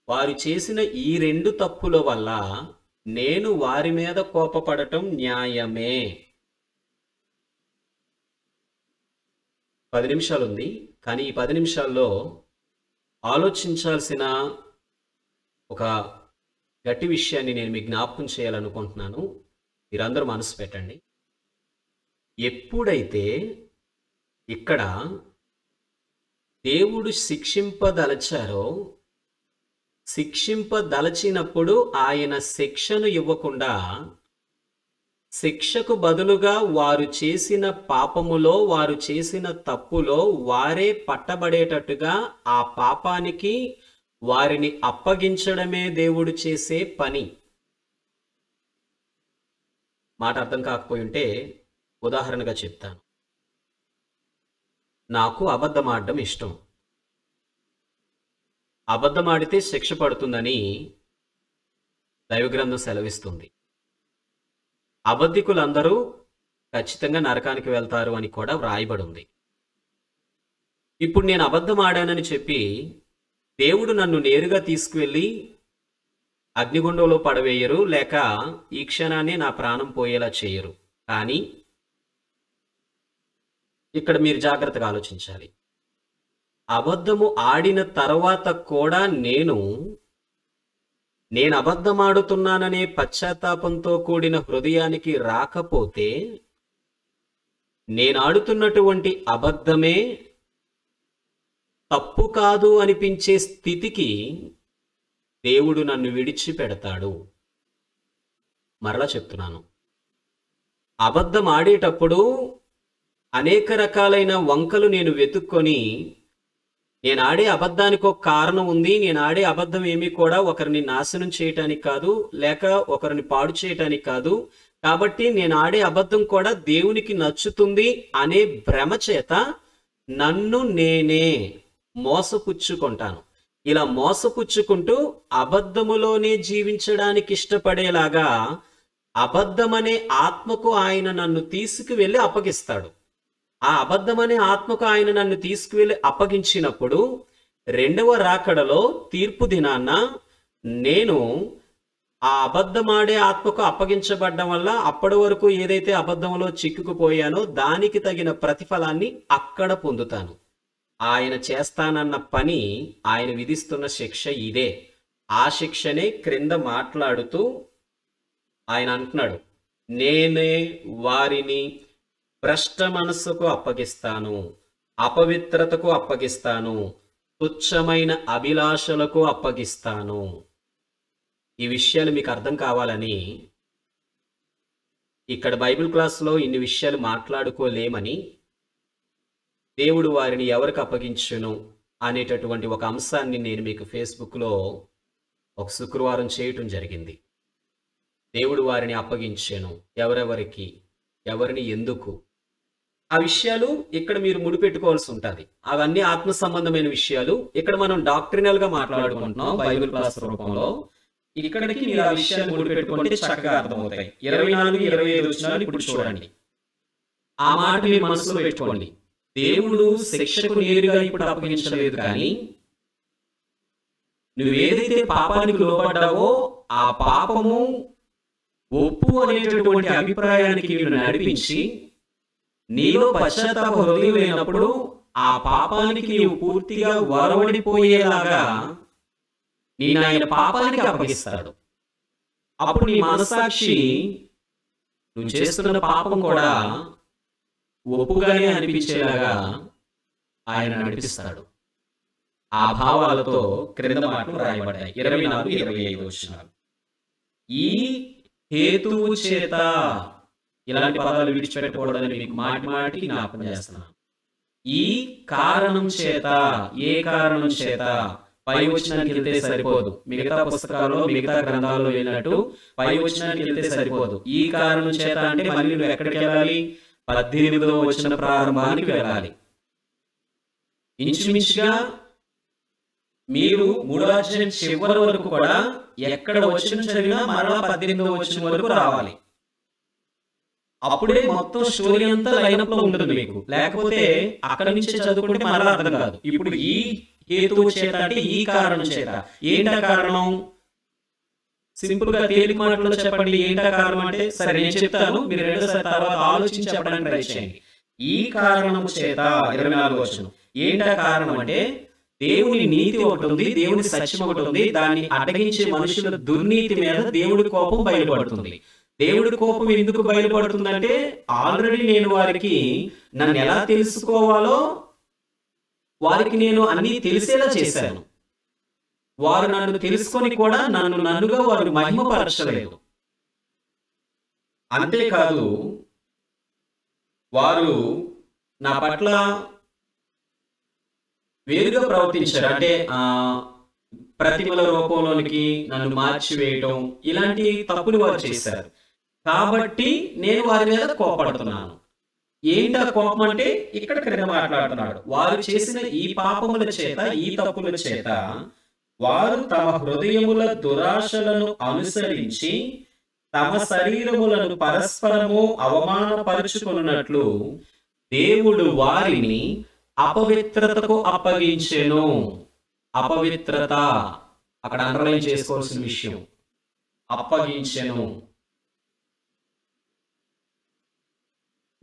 వారు చేసిన ఈ 2 తప్పుల వల్ల నేను వారి మీద కోపపడటం న్యాయమే. 10 నిమిషాలు ఉంది, కానీ ఈ 10 నిమిషాల్లో ఆలోచించాల్సిన ఒక గట్టి విషయాన్ని నేను మీకు జ్ఞాపకం చేయాలనుకుంటున్నాను. మీరందరూ మనసు పెట్టండి. ఎప్పుడైతే ఇక్కడ దేవుడు శిక్షింపదలచారో, శిక్షింపదలచినప్పుడు ఆయన శిక్షను ఇవ్వకుండా శిక్షకు బదులుగా వారు చేసిన పాపములో, వారు చేసిన తప్పులో వారే పట్టబడేటట్టుగా ఆ పాపానికి వారిని అప్పగించడమే దేవుడు చేసే పని. మాట అర్థం కాకపోయి ఉంటే ఉదాహరణగా చెప్తాను. నాకు అబద్ధం ఆడడం ఇష్టం. అబద్ధం ఆడితే శిక్ష పడుతుందని దైవగ్రంథం సెలవిస్తుంది. అబద్ధికులందరూ ఖచ్చితంగా నరకానికి వెళ్తారు అని కూడా వ్రాయబడి ఉంది. ఇప్పుడు నేను అబద్ధం ఆడానని చెప్పి దేవుడు నన్ను నేరుగా తీసుకువెళ్ళి అగ్నిగుండంలో పడవేయరు, లేక ఈ క్షణాన్ని నా ప్రాణం పోయేలా చేయరు. కానీ ఇక్కడ మీరు జాగ్రత్తగా ఆలోచించాలి. అబద్ధము ఆడిన తర్వాత కూడా నేను అబద్ధమాడుతున్నాననే పశ్చాత్తాపంతో కూడిన హృదయానికి రాకపోతే, నేను ఆడుతున్నటువంటి అబద్ధమే తప్పు కాదు అనిపించే స్థితికి దేవుడు నన్ను విడిచిపెడతాడు. మరలా చెప్తున్నాను, అబద్ధం ఆడేటప్పుడు అనేక రకాలైన వంకలు నేను వెతుక్కొని, నేను ఆడే అబద్ధానికి ఒక కారణం ఉంది. నేను ఆడే అబద్ధం ఏమీ కూడా ఒకరిని నాశనం చేయటానికి కాదు, లేక ఒకరిని పాడు చేయటానికి కాదు. కాబట్టి నేను ఆడే అబద్ధం కూడా దేవునికి నచ్చుతుంది అనే భ్రమ చేత నన్ను నేనే మోసపుచ్చుకుంటాను. ఇలా మోసపుచ్చుకుంటూ అబద్ధములోనే జీవించడానికి ఇష్టపడేలాగా అబద్ధమనే ఆత్మకు ఆయన నన్ను తీసుకువెళ్ళి అప్పగిస్తాడు. ఆ అబద్ధమనే ఆత్మకు ఆయన నన్ను తీసుకువెళ్ళి అప్పగించినప్పుడు రెండవ రాకడలో తీర్పు దినాన్న నేను ఆ అబద్ధమాడే ఆత్మకు అప్పగించబడ్డం వల్ల అప్పటి వరకు ఏదైతే అబద్ధంలో చిక్కుకుపోయానో దానికి తగిన ప్రతిఫలాన్ని అక్కడ పొందుతాను. ఆయన చేస్తానన్న పని, ఆయన విధిస్తున్న శిక్ష ఇదే. ఆ శిక్షనే క్రింద మాట్లాడుతూ ఆయన అంటున్నాడు, నేనే వారిని భ్రష్ట మనస్సుకు అప్పగిస్తాను, అపవిత్రతకు అప్పగిస్తాను, తుచ్చమైన అభిలాషలకు అప్పగిస్తాను. ఈ విషయాలు మీకు అర్థం కావాలని ఇక్కడ బైబిల్ క్లాస్లో ఇన్ని విషయాలు మాట్లాడుకోలేమని దేవుడు వారిని ఎవరికి అప్పగించును అనేటటువంటి ఒక అంశాన్ని నేను మీకు ఫేస్బుక్లో ఒక శుక్రవారం చేయటం జరిగింది. దేవుడు వారిని అప్పగించెను, ఎవరెవరికి, ఎవరిని, ఎందుకు, ఆ విషయాలు ఇక్కడ మీరు ముడిపెట్టుకోవాల్సి ఉంటుంది. అవన్నీ ఆత్మ సంబంధమైన విషయాలు. ఇక్కడ మనం డాక్ట్రినల్ గా మాట్లాడుకుంటున్నాం బైబిల్ క్లాస్ రూపంలో. ఇక్కడికి మీరు ఆ విషయాలు ముడిపెట్టుకుంటే చక్కగా అర్థమవుతాయి. 24, 25 వచనాలు ఇప్పుడు చూడండి. ఆ మాట మీరు మనసులో పెట్టుకోండి. దేవుడు శిక్షకు నేరుగా ఇప్పుడు అప్పగించలేదు, కానీ నువ్వేదైతే పాపానికి లోబడ్డావో ఆ పాపము ఒప్పు అనేటటువంటి అభిప్రాయానికి నిన్ను నడిపించి నీలో పశ్చాత్తాప హృదయం లేనప్పుడు ఆ పాపానికి నీవు పూర్తిగా వరవడిపోయేలాగా నేను ఆయన పాపానికి అప్పగిస్తాడు. అప్పుడు నీ మనసాక్షి నువ్వు చేస్తున్న పాపం కూడా ఒప్పుగానే అనిపించేలాగా ఆయన నడిపిస్తాడు. ఆ భావాలతో క్రింద మాటలు రాయబడ్డాయి. 24, 25 వచనాలు. ఈ హేతువు చేత, ఇలాంటి పదాలు విడిచిపెట్టకూడదని మీకు మాటి మాటికి జ్ఞాపకం చేస్తున్నాను. ఈ కారణం చేత, ఏ కారణం చేత, పై వచనానికి వెళ్తే సరిపోదు. మిగతా పుస్తకాల్లో, మిగతా గ్రంథాల్లో వెళ్ళినట్టు పై వచనానికి వెళ్తే సరిపోదు. ఈ కారణం చేత అంటే మళ్ళీ నువ్వు ఎక్కడికి వెళ్ళాలి? 18వ వచన ప్రారంభానికి వెళ్ళాలి. ఇంచుమించుగా మీరు 3వ అధ్యాయం చివరి వరకు కూడా ఎక్కడ వచనం చదివినా మరలా 18వ వచనం వరకు రావాలి. అప్పుడే మొత్తం స్టోరీ అంతా లైనప్ లో ఉంటుంది మీకు. లేకపోతే అక్కడ నుంచి చదువుకుంటే మరలా అర్థం కాదు. ఇప్పుడు ఈ హేతువు చేత అంటే ఈ కారణం చేత. ఏంటా కారణం? సింపుల్ గా తేలిక మాటల్లో చెప్పండి. ఏంటా కారణం అంటే, సరే నేను చెప్తాను, మీరు రెండోసారి తర్వాత ఆలోచించి చెప్పడానికి ట్రై చేయండి. ఈ కారణము చేత 24వ వచనం. ఏంటా కారణం అంటే, దేవుని నీతి ఒకటి ఉంది, దేవుని సత్యం ఒకటి ఉంది. దాన్ని అడ్డగించే మనుషుల దుర్నీతి మీద దేవుడి కోపం బయలుపడుతుంది. దేవుడి కోపం ఎందుకు బయలుపడుతుందంటే, ఆల్రెడీ నేను వారికి నన్ను ఎలా తెలుసుకోవాలో వారికి నేను అన్ని తెలిసేలా చేశాను. వారు నన్ను తెలుసుకొని కూడా నన్నుగా వారు మహిమపరచలేదు. అంతేకాదు, వారు నా పట్ల వేరుగా ప్రవర్తించారు. అంటే ప్రతిమల రూపంలోనికి నన్ను మార్చివేయటం, ఇలాంటి తప్పులు వారు చేశారు. కాబట్టి నేను వారి మీద కోపడుతున్నాను. ఏంటా కోపం అంటే, ఇక్కడ క్రింద మాట్లాడుతున్నాడు. వారు చేసిన ఈ పాపముల చేత, ఈ తప్పుల చేత వారు తమ హృదయముల దురాశలను అనుసరించి తమ శరీరములను పరస్పరము అవమానపరుచుకున్నట్లు దేవుడు వారిని అపవిత్రతకు అప్పగించెను. అపవిత్రత అక్కడ అండర్లైన్ చేసుకోవాల్సిన విషయం. అప్పగించెను.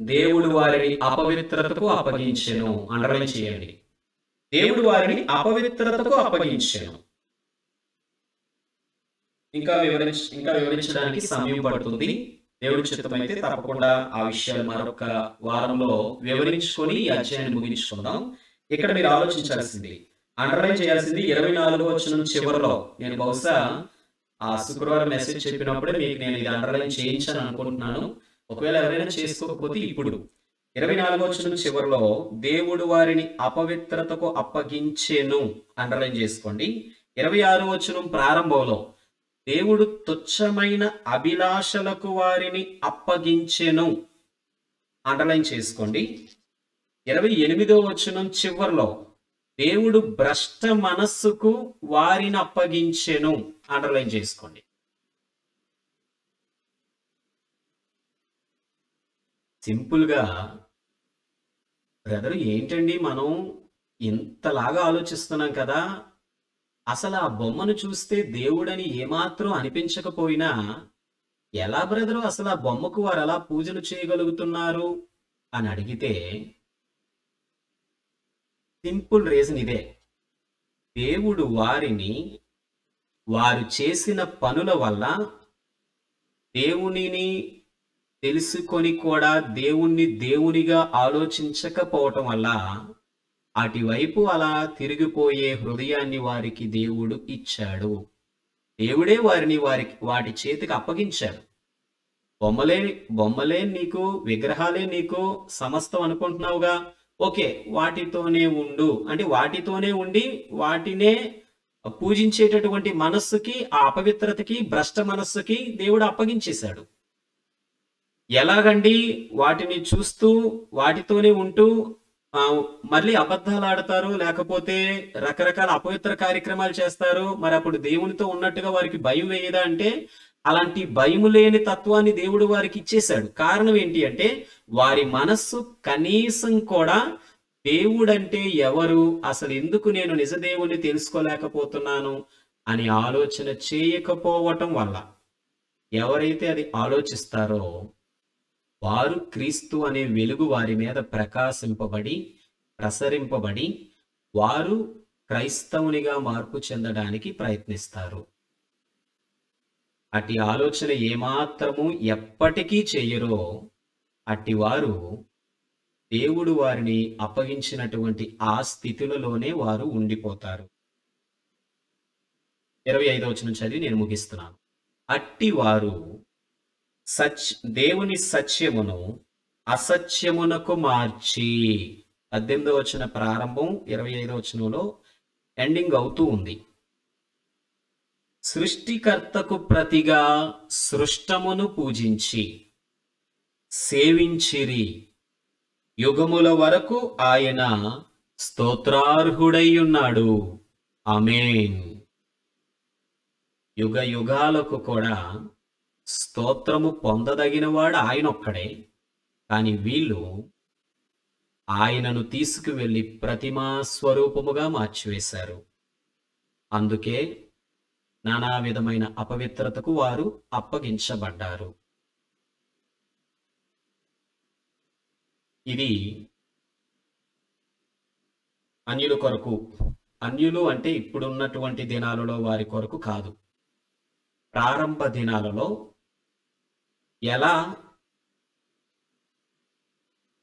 దేవుడు వారిని అపవిత్రతకు అప్పగించెను. అండర్లైన్ చేయండి. దేవుడు వారిని అపవిత్రతకు అప్పగించెను. ఇంకా వివరించడానికి సమయం పడుతుంది. దేవుడి చిత్తమైతే తప్పకుండా ఆ విషయాలు మరొక వారంలో వివరించుకొని ఈ అధ్యాయాన్ని ముగించుకుందాం. ఇక్కడ మీరు ఆలోచించాల్సింది, అండర్లైన్ చేయాల్సింది 24వ వచనం చివరిలో. నేను బహుశా ఆ శుక్రవారం మెసేజ్ చెప్పినప్పుడే మీకు నేను ఇది అండర్లైన్ చేయించాను అనుకుంటున్నాను. ఒకవేళ ఎవరైనా చేసుకోకపోతే ఇప్పుడు 24వ వచనం చివరిలో దేవుడు వారిని అపవిత్రతకు అప్పగించెను, అండర్లైన్ చేసుకోండి. 26వ వచనం ప్రారంభంలో దేవుడు తుచ్చమైన అభిలాషలకు వారిని అప్పగించెను, అండర్లైన్ చేసుకోండి. 28వ వచనం చివరిలో దేవుడు భ్రష్ట మనస్సుకు వారిని అప్పగించెను, అండర్లైన్ చేసుకోండి. సింపుల్గా బ్రదర్ ఏంటండి మనం ఇంతలాగా ఆలోచిస్తున్నాం కదా, అసలు ఆ బొమ్మను చూస్తే దేవుడని ఏమాత్రం అనిపించకపోయినా ఎలా బ్రదరు అసలు ఆ బొమ్మకు వారు ఎలా పూజలు చేయగలుగుతున్నారు అని అడిగితే సింపుల్ రీజన్ ఇదే. దేవుడు వారిని వారు చేసిన పనుల వల్ల దేవునిని తెలుసుకొని కూడా దేవుణ్ణి దేవునిగా ఆలోచించకపోవటం వల్ల అటువైపు అలా తిరిగిపోయే హృదయాన్ని వారికి దేవుడు ఇచ్చాడు. దేవుడే వారిని వాటి చేతికి అప్పగించాడు. బొమ్మలే నీకు, విగ్రహాలే నీకు సమస్తం అనుకుంటున్నావుగా, ఓకే వాటితోనే ఉండు అంటే వాటితోనే ఉండి వాటినే పూజించేటటువంటి మనస్సుకి, ఆ అపవిత్రతకి, భ్రష్ట మనస్సుకి దేవుడు అప్పగించేశాడు. ఎలాగండి వాటిని చూస్తూ వాటితోనే ఉంటూ మళ్ళీ అబద్ధాలు ఆడతారు, లేకపోతే రకరకాల అపవిత్ర కార్యక్రమాలు చేస్తారు. మరి అప్పుడు దేవునితో ఉన్నట్టుగా వారికి భయం వేయదా అంటే అలాంటి భయం లేని తత్వాన్ని దేవుడు వారికి ఇచ్చేశాడు. కారణం ఏంటి అంటే వారి మనస్సు కనీసం కూడా దేవుడంటే ఎవరు, అసలు ఎందుకు నేను నిజ దేవుణ్ణి తెలుసుకోలేకపోతున్నాను అని ఆలోచన చేయకపోవటం వల్ల ఎవరైతే అది ఆలోచిస్తారో వారు క్రీస్తు అనే వెలుగు వారి మీద ప్రసరింపబడి వారు క్రైస్తవునిగా మార్పు చెందడానికి ప్రయత్నిస్తారు. అట్టి ఆలోచన ఏమాత్రము ఎప్పటికీ చెయ్యరో అట్టి వారు దేవుడు వారిని అప్పగించినటువంటి ఆ స్థితులలోనే వారు ఉండిపోతారు. 25వ వచనం చదివి నేను ముగిస్తున్నాను. అట్టి వారు దేవుని సత్యమును అసత్యమునకు మార్చి, 18వ వచన ప్రారంభం 25వ వచనంలో ఎండింగ్ అవుతూ ఉంది. సృష్టికర్తకు ప్రతిగా సృష్టమును పూజించి సేవించిరి, యుగముల వరకు ఆయన స్తోత్రార్హుడై ఉన్నాడు. ఆమేన్. యుగ యుగాలకు కూడా స్తోత్రము పొందదగినవాడు ఆయన ఒక్కడే. కానీ వీళ్ళు ఆయనను తీసుకువెళ్ళి ప్రతిమా స్వరూపముగా మార్చివేశారు. అందుకే నానా విధమైన అపవిత్రతకు వారు అప్పగించబడ్డారు. ఇది అన్యుల కొరకు, అన్యులు అంటే ఇప్పుడున్నటువంటి దినాలలో వారి కొరకు కాదు. ప్రారంభ దినాలలో ఎలా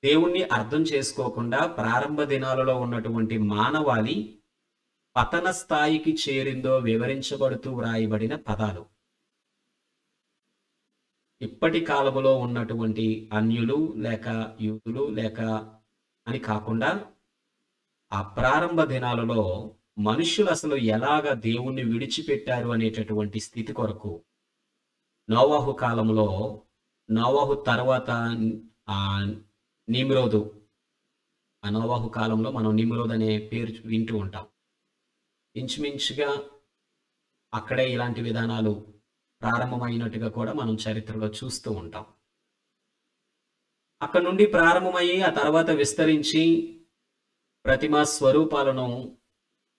దేవుణ్ణి అర్థం చేసుకోకుండా ప్రారంభ దినాలలో ఉన్నటువంటి మానవాళి పతన స్థాయికి చేరిందో వివరించబడుతూ వ్రాయబడిన పదాలు. ఇప్పటి కాలములో ఉన్నటువంటి అన్యులు లేక యూదులు లేక అని కాకుండా ఆ ప్రారంభ దినాలలో మనుషులు అసలు ఎలాగ దేవుణ్ణి విడిచిపెట్టారు అనేటటువంటి స్థితి కొరకు నోవాహు కాలంలో, నోవాహు తర్వాత నిమ్రోదు, ఆ నోవాహు కాలంలో మనం నిమ్రోద్ అనే పేరు వింటూ ఉంటాం. ఇంచుమించుగా అక్కడే ఇలాంటి విధానాలు ప్రారంభమైనట్టుగా కూడా మనం చరిత్రలో చూస్తూ ఉంటాం. అక్కడ నుండి ప్రారంభమయ్యి ఆ తర్వాత విస్తరించి ప్రతిమా స్వరూపాలను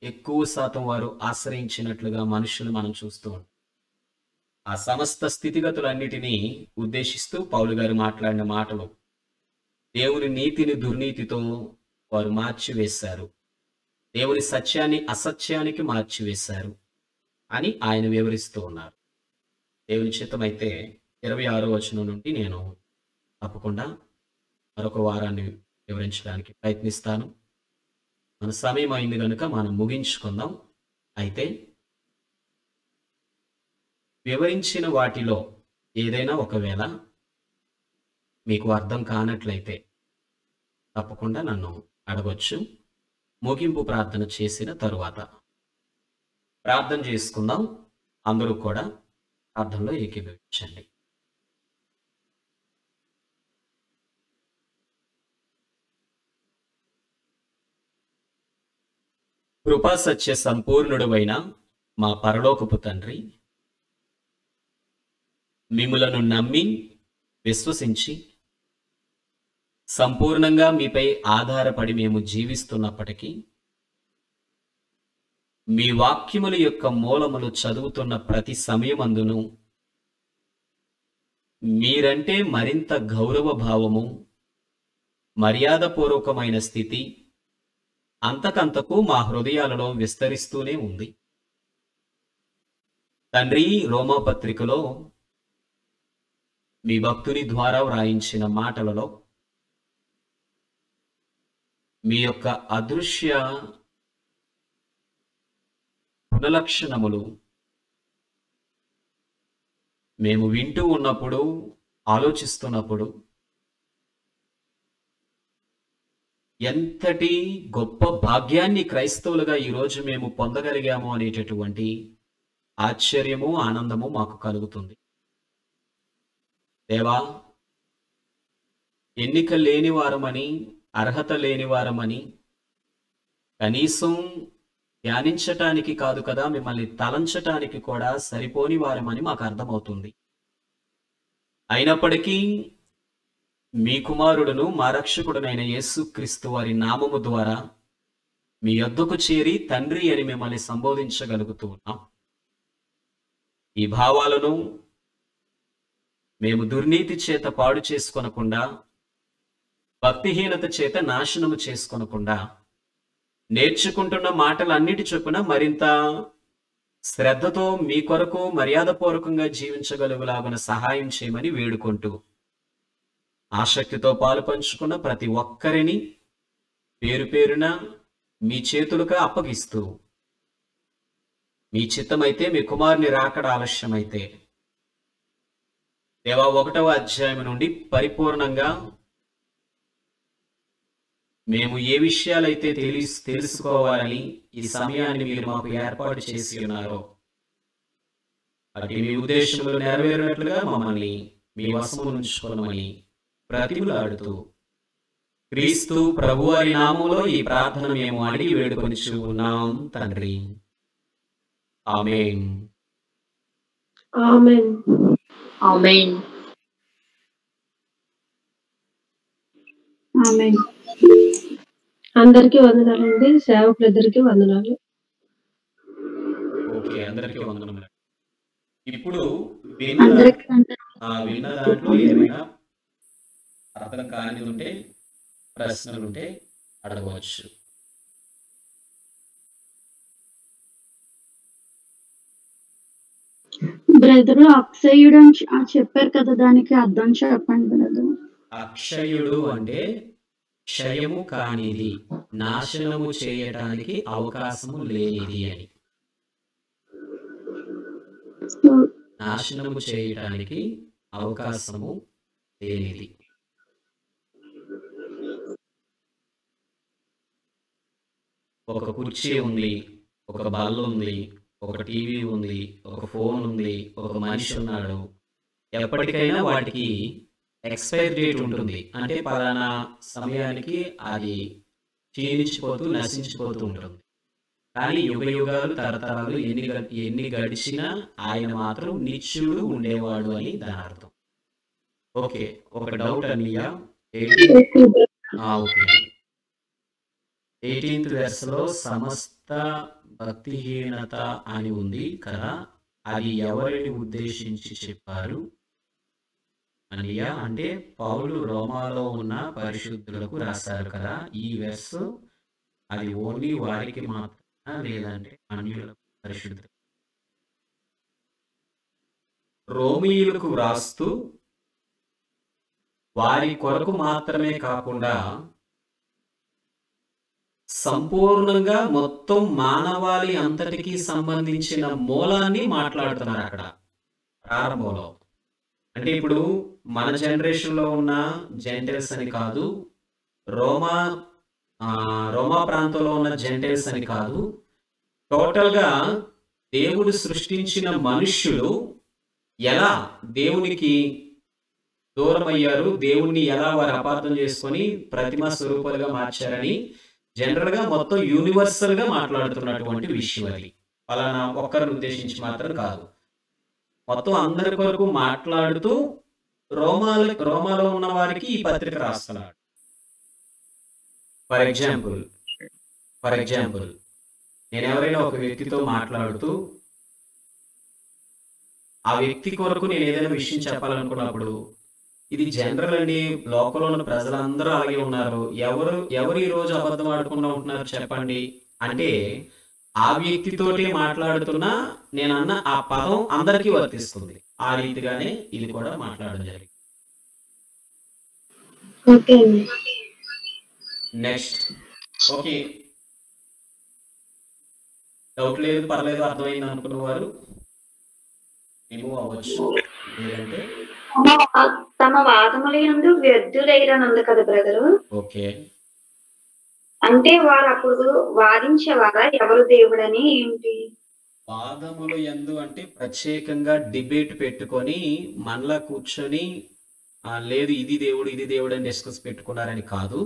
ఎక్కువ శాతం వారు ఆశ్రయించినట్లుగా మనుషులు మనం చూస్తూ ఉంటాం. ఆ సమస్త స్థితిగతులన్నిటినీ ఉద్దేశిస్తూ పౌలు గారు మాట్లాడిన మాటలు, దేవుని నీతిని దుర్నీతితో వారు మార్చివేశారు, దేవుని సత్యాన్ని అసత్యానికి మార్చివేశారు అని ఆయన వివరిస్తూ ఉన్నారు. దేవుని చిత్తమైతే 26వ వచనం నుండి నేను తప్పకుండా మరొక వారాన్ని వివరించడానికి ప్రయత్నిస్తాను. మన సమయం అయింది కనుక మనం ముగించుకుందాం. అయితే వివరించిన వాటిలో ఏదైనా ఒకవేళ మీకు అర్థం కానట్లయితే తప్పకుండా నన్ను అడగొచ్చు ముగింపు ప్రార్థన చేసిన తరువాత. ప్రార్థన చేసుకుందాం. అందరూ కూడా ప్రార్థనలో ఏకీభవించండి. కృపా సత్య సంపూర్ణుడువైన మా పరలోకపు తండ్రి, మిమ్ములను నమ్మి విశ్వసించి సంపూర్ణంగా మీపై ఆధారపడి మేము జీవిస్తున్నప్పటికీ మీ వాక్యముల యొక్క మూలములు చదువుతున్న ప్రతి సమయమందును మీరంటే మరింత గౌరవ భావము, మర్యాదపూర్వకమైన స్థితి అంతకంతకు మా హృదయాలలో విస్తరిస్తూనే ఉంది. తండ్రి, రోమాపత్రికలో మీ భక్తుని ద్వారా వ్రాయించిన మాటలలో మీ యొక్క అదృశ్య గుణలక్షణములు మేము వింటూ ఉన్నప్పుడు, ఆలోచిస్తున్నప్పుడు ఎంతటి గొప్ప భాగ్యాన్ని క్రైస్తవులుగా ఈరోజు మేము పొందగలిగాము అనేటటువంటి ఆశ్చర్యము, ఆనందము మాకు కలుగుతుంది. దేవా, ఎన్నిక లేని వారమని, అర్హత లేని వారమని, కనీసం ధ్యానించటానికి కాదు కదా, మిమ్మల్ని తలంచటానికి కూడా సరిపోని వారమని మాకు అర్థమవుతుంది. అయినప్పటికీ మీ కుమారుడును మా రక్షకుడునైన యేసుక్రీస్తు వారి నామము ద్వారా మీ యొద్దకు చేరి తండ్రి అని మిమ్మల్ని సంబోధించగలుగుతూ ఉన్నాం. ఈ భావాలను మేము దుర్నీతి చేత పాడు చేసుకొనకుండా, భక్తిహీనత చేత నాశనము చేసుకొనకుండా, నేర్చుకుంటున్న మాటలన్నిటి చొప్పున మరింత శ్రద్ధతో మీ కొరకు మర్యాదపూర్వకంగా జీవించగలుగులాగున సహాయం చేయమని వేడుకుంటూ, ఆసక్తితో పాలు పంచుకున్న ప్రతి ఒక్కరిని పేరు పేరున మీ చేతులుగా అప్పగిస్తూ, మీ చిత్తమైతే మీ కుమారుని రాకడ ఆలస్యమైతే దేవా 1వ అధ్యాయం నుండి పరిపూర్ణంగా మేము ఏ విషయాలైతే తెలుసుకోవాలని ఈ సమయాన్ని మీరు మాకు ఏర్పాటు చేసి ఉన్నారో అటు మీ ఉద్దేశములు నెరవేరినట్లుగా మమ్మల్ని మీ వశము ఉంచుకోనమని ప్రతిమలాడుతూ క్రీస్తు ప్రభువారి నామములో ఈ ప్రార్థన మేము అడిగి వేడుకొనిచూ ఉన్నాం తండ్రి. ఆమేన్. ఆమేన్. ఆమేన్. ఆమేన్. అందరికీ వందనాలండి. సేవకులందరికీ వందనాలు. ఓకే, అందరికీ వందనములు. ఇప్పుడు అందరికీ విన్న దాంట్లో ఏమైనా అర్థం కానిది ఉంటే, ప్రశ్నలు ఉంటే అడగవచ్చు. బ్రదరు అక్షయుడు అని చెప్పారు కదా, దానికి అర్థం చెప్పండి బ్రదరు. అక్షయుడు అంటే క్షయము కానిది, నాశనము చేయటానికి అవకాశము లేనిది అని. నాశనము చేయటానికి అవకాశము లేనిది. ఒక కుర్చీ ఉంది, ఒక బల్ల ఉంది, ఒక టీవీ ఉంది, ఒక ఫోన్ ఉంది, ఒక మనిషి ఉన్నాడు. ఎప్పటికైనా వాటికి ఎక్స్పైర్ డేట్ ఉంటుంది. అంటే పలానా సమయానికి అది క్షీణించిపోతూ నశించిపోతూ ఉంటుంది. కానీ యుగ యుగాలు తరతరాలు ఎన్ని గడిచినా ఆయన మాత్రం నిత్యుడు ఉండేవాడు అని దాని అర్థం. ఓకే, ఒక డౌట్ అన్నయ్య. ఓకే, 18th వెర్స్లో సమస్త భక్తిహీనత అని ఉంది కదా, అది ఎవరిని ఉద్దేశించి చెప్పారు అన్నయ్య? అంటే పౌలు రోమాలో ఉన్న పరిశుద్ధులకు రాశారు కదా ఈ వెర్స్, అది ఓన్లీ వారికి మాత్రమే లేదంటే అన్యులకు పరిశుద్ధులు? రోమీయులకు వ్రాస్తూ వారి కొరకు మాత్రమే కాకుండా సంపూర్ణంగా మొత్తం మానవాళి అంతటికి సంబంధించిన మూలాన్ని మాట్లాడుతున్నారు అక్కడ ప్రారంభంలో. అంటే ఇప్పుడు మన జనరేషన్ లో ఉన్న జెంటల్స్ అని కాదు, రోమా రోమా ప్రాంతంలో ఉన్న జెంటైల్స్ అని కాదు. టోటల్‌గా దేవుడు సృష్టించిన మనుష్యులు ఎలా దేవునికి దూరమయ్యారు, దేవుణ్ణి ఎలా వారు అపార్థం చేసుకొని ప్రతిమ స్వరూపాలుగా మార్చారని జనరల్‌గా మొత్తం యూనివర్సల్‌గా మాట్లాడుతున్నటువంటి విషయం అది. పలానా ఒక్కరిని ఉద్దేశించి మాత్రం కాదు. మొత్తం అందరి కొరకు మాట్లాడుతూ రోమాలో ఉన్న వారికి ఈ పత్రిక రాస్తున్నాడు. ఫర్ ఎగ్జాంపుల్ నేను ఎవరైనా ఒక వ్యక్తితో మాట్లాడుతూ ఆ వ్యక్తి కొరకు నేను ఏదైనా విషయం చెప్పాలనుకున్నప్పుడు, ఇది జనరల్ అండి, లోకంలో ఉన్న ప్రజలందరూ అలాగే ఉన్నారు, ఎవరు ఈ రోజు అబద్ధం ఆడుకుండా ఉంటున్నారు చెప్పండి అంటే, ఆ వ్యక్తితోటి మాట్లాడుతున్నా నేను అన్న ఆ పదం అందరికీ వర్తిస్తుంది. ఆ రీతిగానే ఇది కూడా మాట్లాడడం జరిగింది. ఓకే అండి. నెక్స్ట్ ఓకే, డౌట్ లేదు, పర్లేదు, అర్థమైంది అనుకున్న వారు రిమూవ్ అవ్వచ్చు. లేదంటే తమ వాదముల యందు వ్యర్థులైరని ఉంది కదా బ్రదరు. ఓకే, అంటే వారు అప్పుడు వాదించేవారా ఎవరు దేవుడని ఏంటి? వాదములు ఎందు అంటే ప్రత్యేకంగా డిబేట్ పెట్టుకొని మనలా కూర్చొని లేదు ఇది దేవుడు అని డిస్కస్ పెట్టుకున్నారని కాదు.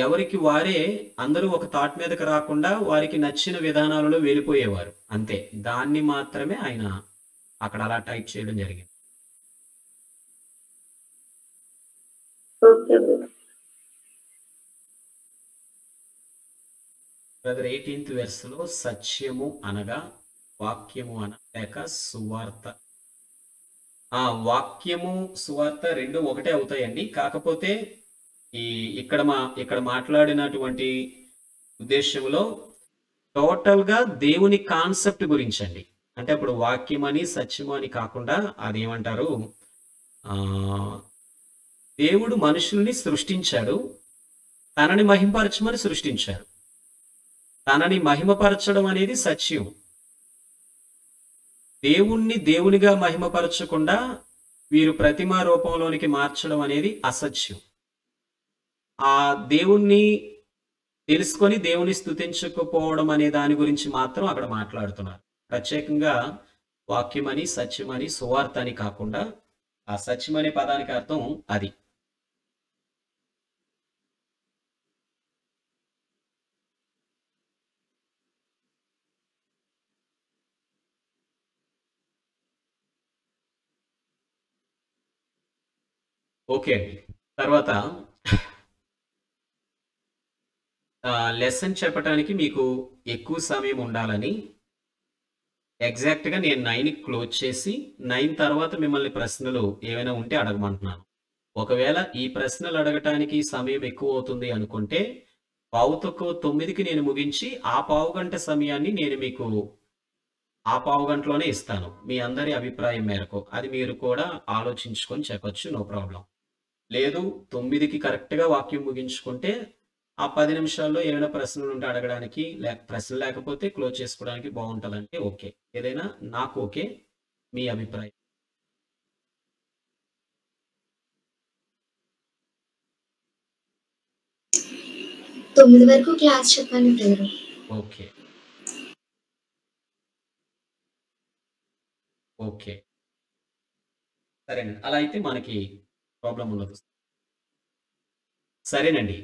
ఎవరికి వారే అందరూ ఒక థాట్ మీదకి రాకుండా వారికి నచ్చిన విధానాలలో వెళ్ళిపోయేవారు అంతే. దాన్ని మాత్రమే ఆయన అక్కడ అలా టైప్ చేయడం జరిగింది. Okay brother. బ్రదర్ 18th వెర్స్లో సత్యము అనగా వాక్యము లేక సువార్త. వాక్యము సువార్త రెండు ఒకటే అవుతాయండి. కాకపోతే ఇక్కడ మాట్లాడినటువంటి ఉద్దేశంలో టోటల్ గా దేవుని కాన్సెప్ట్ గురించండి. అంటే ఇప్పుడు వాక్యం అని సత్యము అని కాకుండా అదేమంటారు, దేవుడు మనుషుల్ని సృష్టించాడు, తనని మహిమపరచమని సృష్టించాడు. తనని మహిమపరచడం అనేది సత్యం. దేవుణ్ణి దేవునిగా మహిమపరచకుండా వీరు ప్రతిమా రూపంలోనికి మార్చడం అనేది అసత్యం. ఆ దేవుణ్ణి తెలుసుకొని దేవుని స్తుతించకపోవడం అనే దాని గురించి మాత్రం అక్కడ మాట్లాడుతున్నారు. ప్రత్యేకంగా వాక్యమని సత్యమని సువార్త అని కాకుండా ఆ సత్యం అనే పదానికి అర్థం అది. ఓకే అండి. తర్వాత లెసన్ చెప్పడానికి మీకు ఎక్కువ సమయం ఉండాలని ఎగ్జాక్ట్గా నేను 9కి క్లోజ్ చేసి 9 తర్వాత మిమ్మల్ని ప్రశ్నలు ఏమైనా ఉంటే అడగమంటున్నాను. ఒకవేళ ఈ ప్రశ్నలు అడగటానికి సమయం ఎక్కువ అవుతుంది అనుకుంటే 8:45కి నేను ముగించి ఆ పావుగంట సమయాన్ని నేను మీకు ఆ పావుగంటలోనే ఇస్తాను. మీ అందరి అభిప్రాయం మేరకు అది మీరు కూడా ఆలోచించుకొని చెప్పొచ్చు, నో ప్రాబ్లం. లేదు 9కి కరెక్ట్గా వాక్యం ముగించుకుంటే ఆ 10 నిమిషాల్లో ఏమైనా ప్రశ్నలు ఉంటే అడగడానికి, ప్రశ్నలు లేకపోతే క్లోజ్ చేసుకోవడానికి బాగుంటుందంటే ఓకే. ఏదైనా నాకు ఓకే, మీ అభిప్రాయం. 9 వరకు క్లాస్ చెప్పండి బ్రదర్. ఓకే ఓకే సరేనండి, అలా అయితే మనకి ప్రాబ్లం ఉండదు. సరేనండి,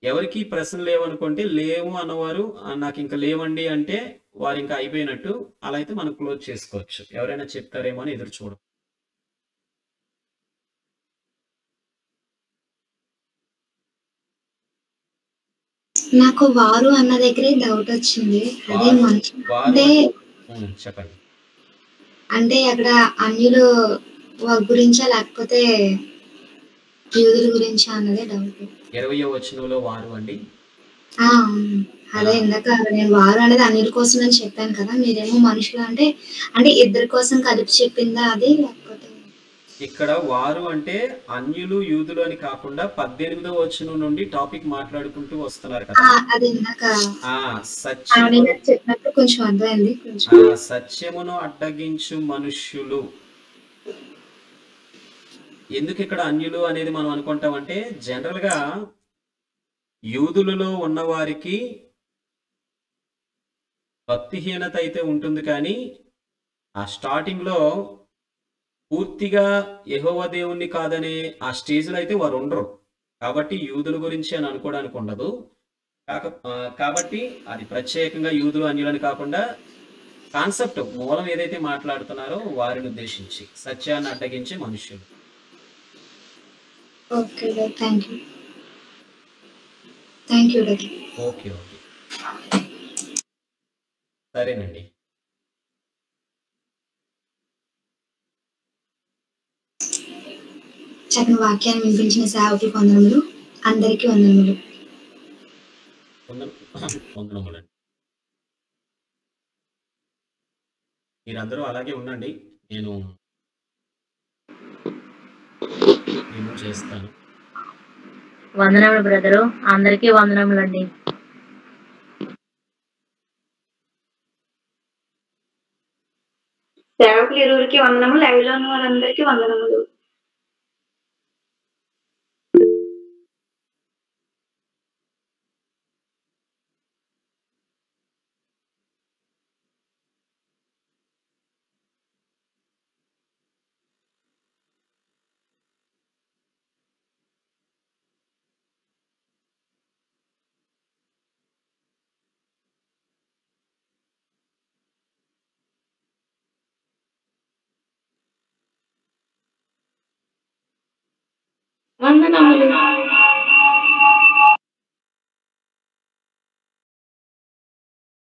ఎవరికి ప్రశ్నలు లేవనుకుంటే లేవు అన్నవారు నాకు ఇంకా లేవండి అంటే వారు ఇంకా అయిపోయినట్టు. అలా అయితే మనం క్లోజ్ చేసుకోవచ్చు. ఎవరైనా చెప్తారేమో అని ఎదురు చూడం. నాకు వారు అన్న దగ్గరే డౌట్ వచ్చింది. అదే మనిషి అంటే చెప్పండి. అంటే అక్కడ అన్యులు గురించా లేకపోతే యూదుల గురించా అన్నదే డౌట్. 20వ వచనంలో వారు అండి. అదే ఇందాక నేను వారు అనేది అన్యుల కోసం అని చెప్పాను కదా, మీరేమో మనుషులు అంటే అంటే ఇద్దరి కోసం కలిపి చెప్పిందా అది, లేకపోతే ఇక్కడ వారు అంటే అన్యులు యూదులు అని కాకుండా 18వ వచనం నుండి టాపిక్ మాట్లాడుకుంటూ వస్తున్నారు కదా. అది ఇందాక సత్యము చెప్పినట్టు కొంచెం అర్థమైంది. సత్యమును అడ్డగించు మనుష్యులు ఎందుకు ఇక్కడ అన్యులు అనేది మనం అనుకుంటామంటే జనరల్గా యూదులలో ఉన్నవారికి భక్తిహీనత అయితే ఉంటుంది, కానీ ఆ స్టార్టింగ్లో పూర్తిగా యెహోవా దేవుణ్ణి కాదనే ఆ స్టేజ్లో అయితే వారు ఉండరు. కాబట్టి యూదుల గురించి అని అనుకోవడానికి ఉండదు. కాబట్టి అది ప్రత్యేకంగా యూదులు అన్యులని కాకుండా కాన్సెప్ట్ మూలం ఏదైతే మాట్లాడుతున్నారో వారిని ఉద్దేశించి సత్యాన్ని అడ్డగించే మనుష్యులు. Okay thank you. Thank you doctor. Okay okay సరేనండి. చక్కని వాక్యాన్ని వినిపించిన సేవకులకు వందనములు. అందరికీ వందనములు. వందనములండి. మీరందరూ అలాగే ఉండండి, నేను చేస్తాను. వందనములు బ్రదరు, అందరికీ వందనములండి. సేవకులు ఇరువురికి వందనములు, లైవ్ లో ఉన్న వారందరికీ వందనములు. వందనములు.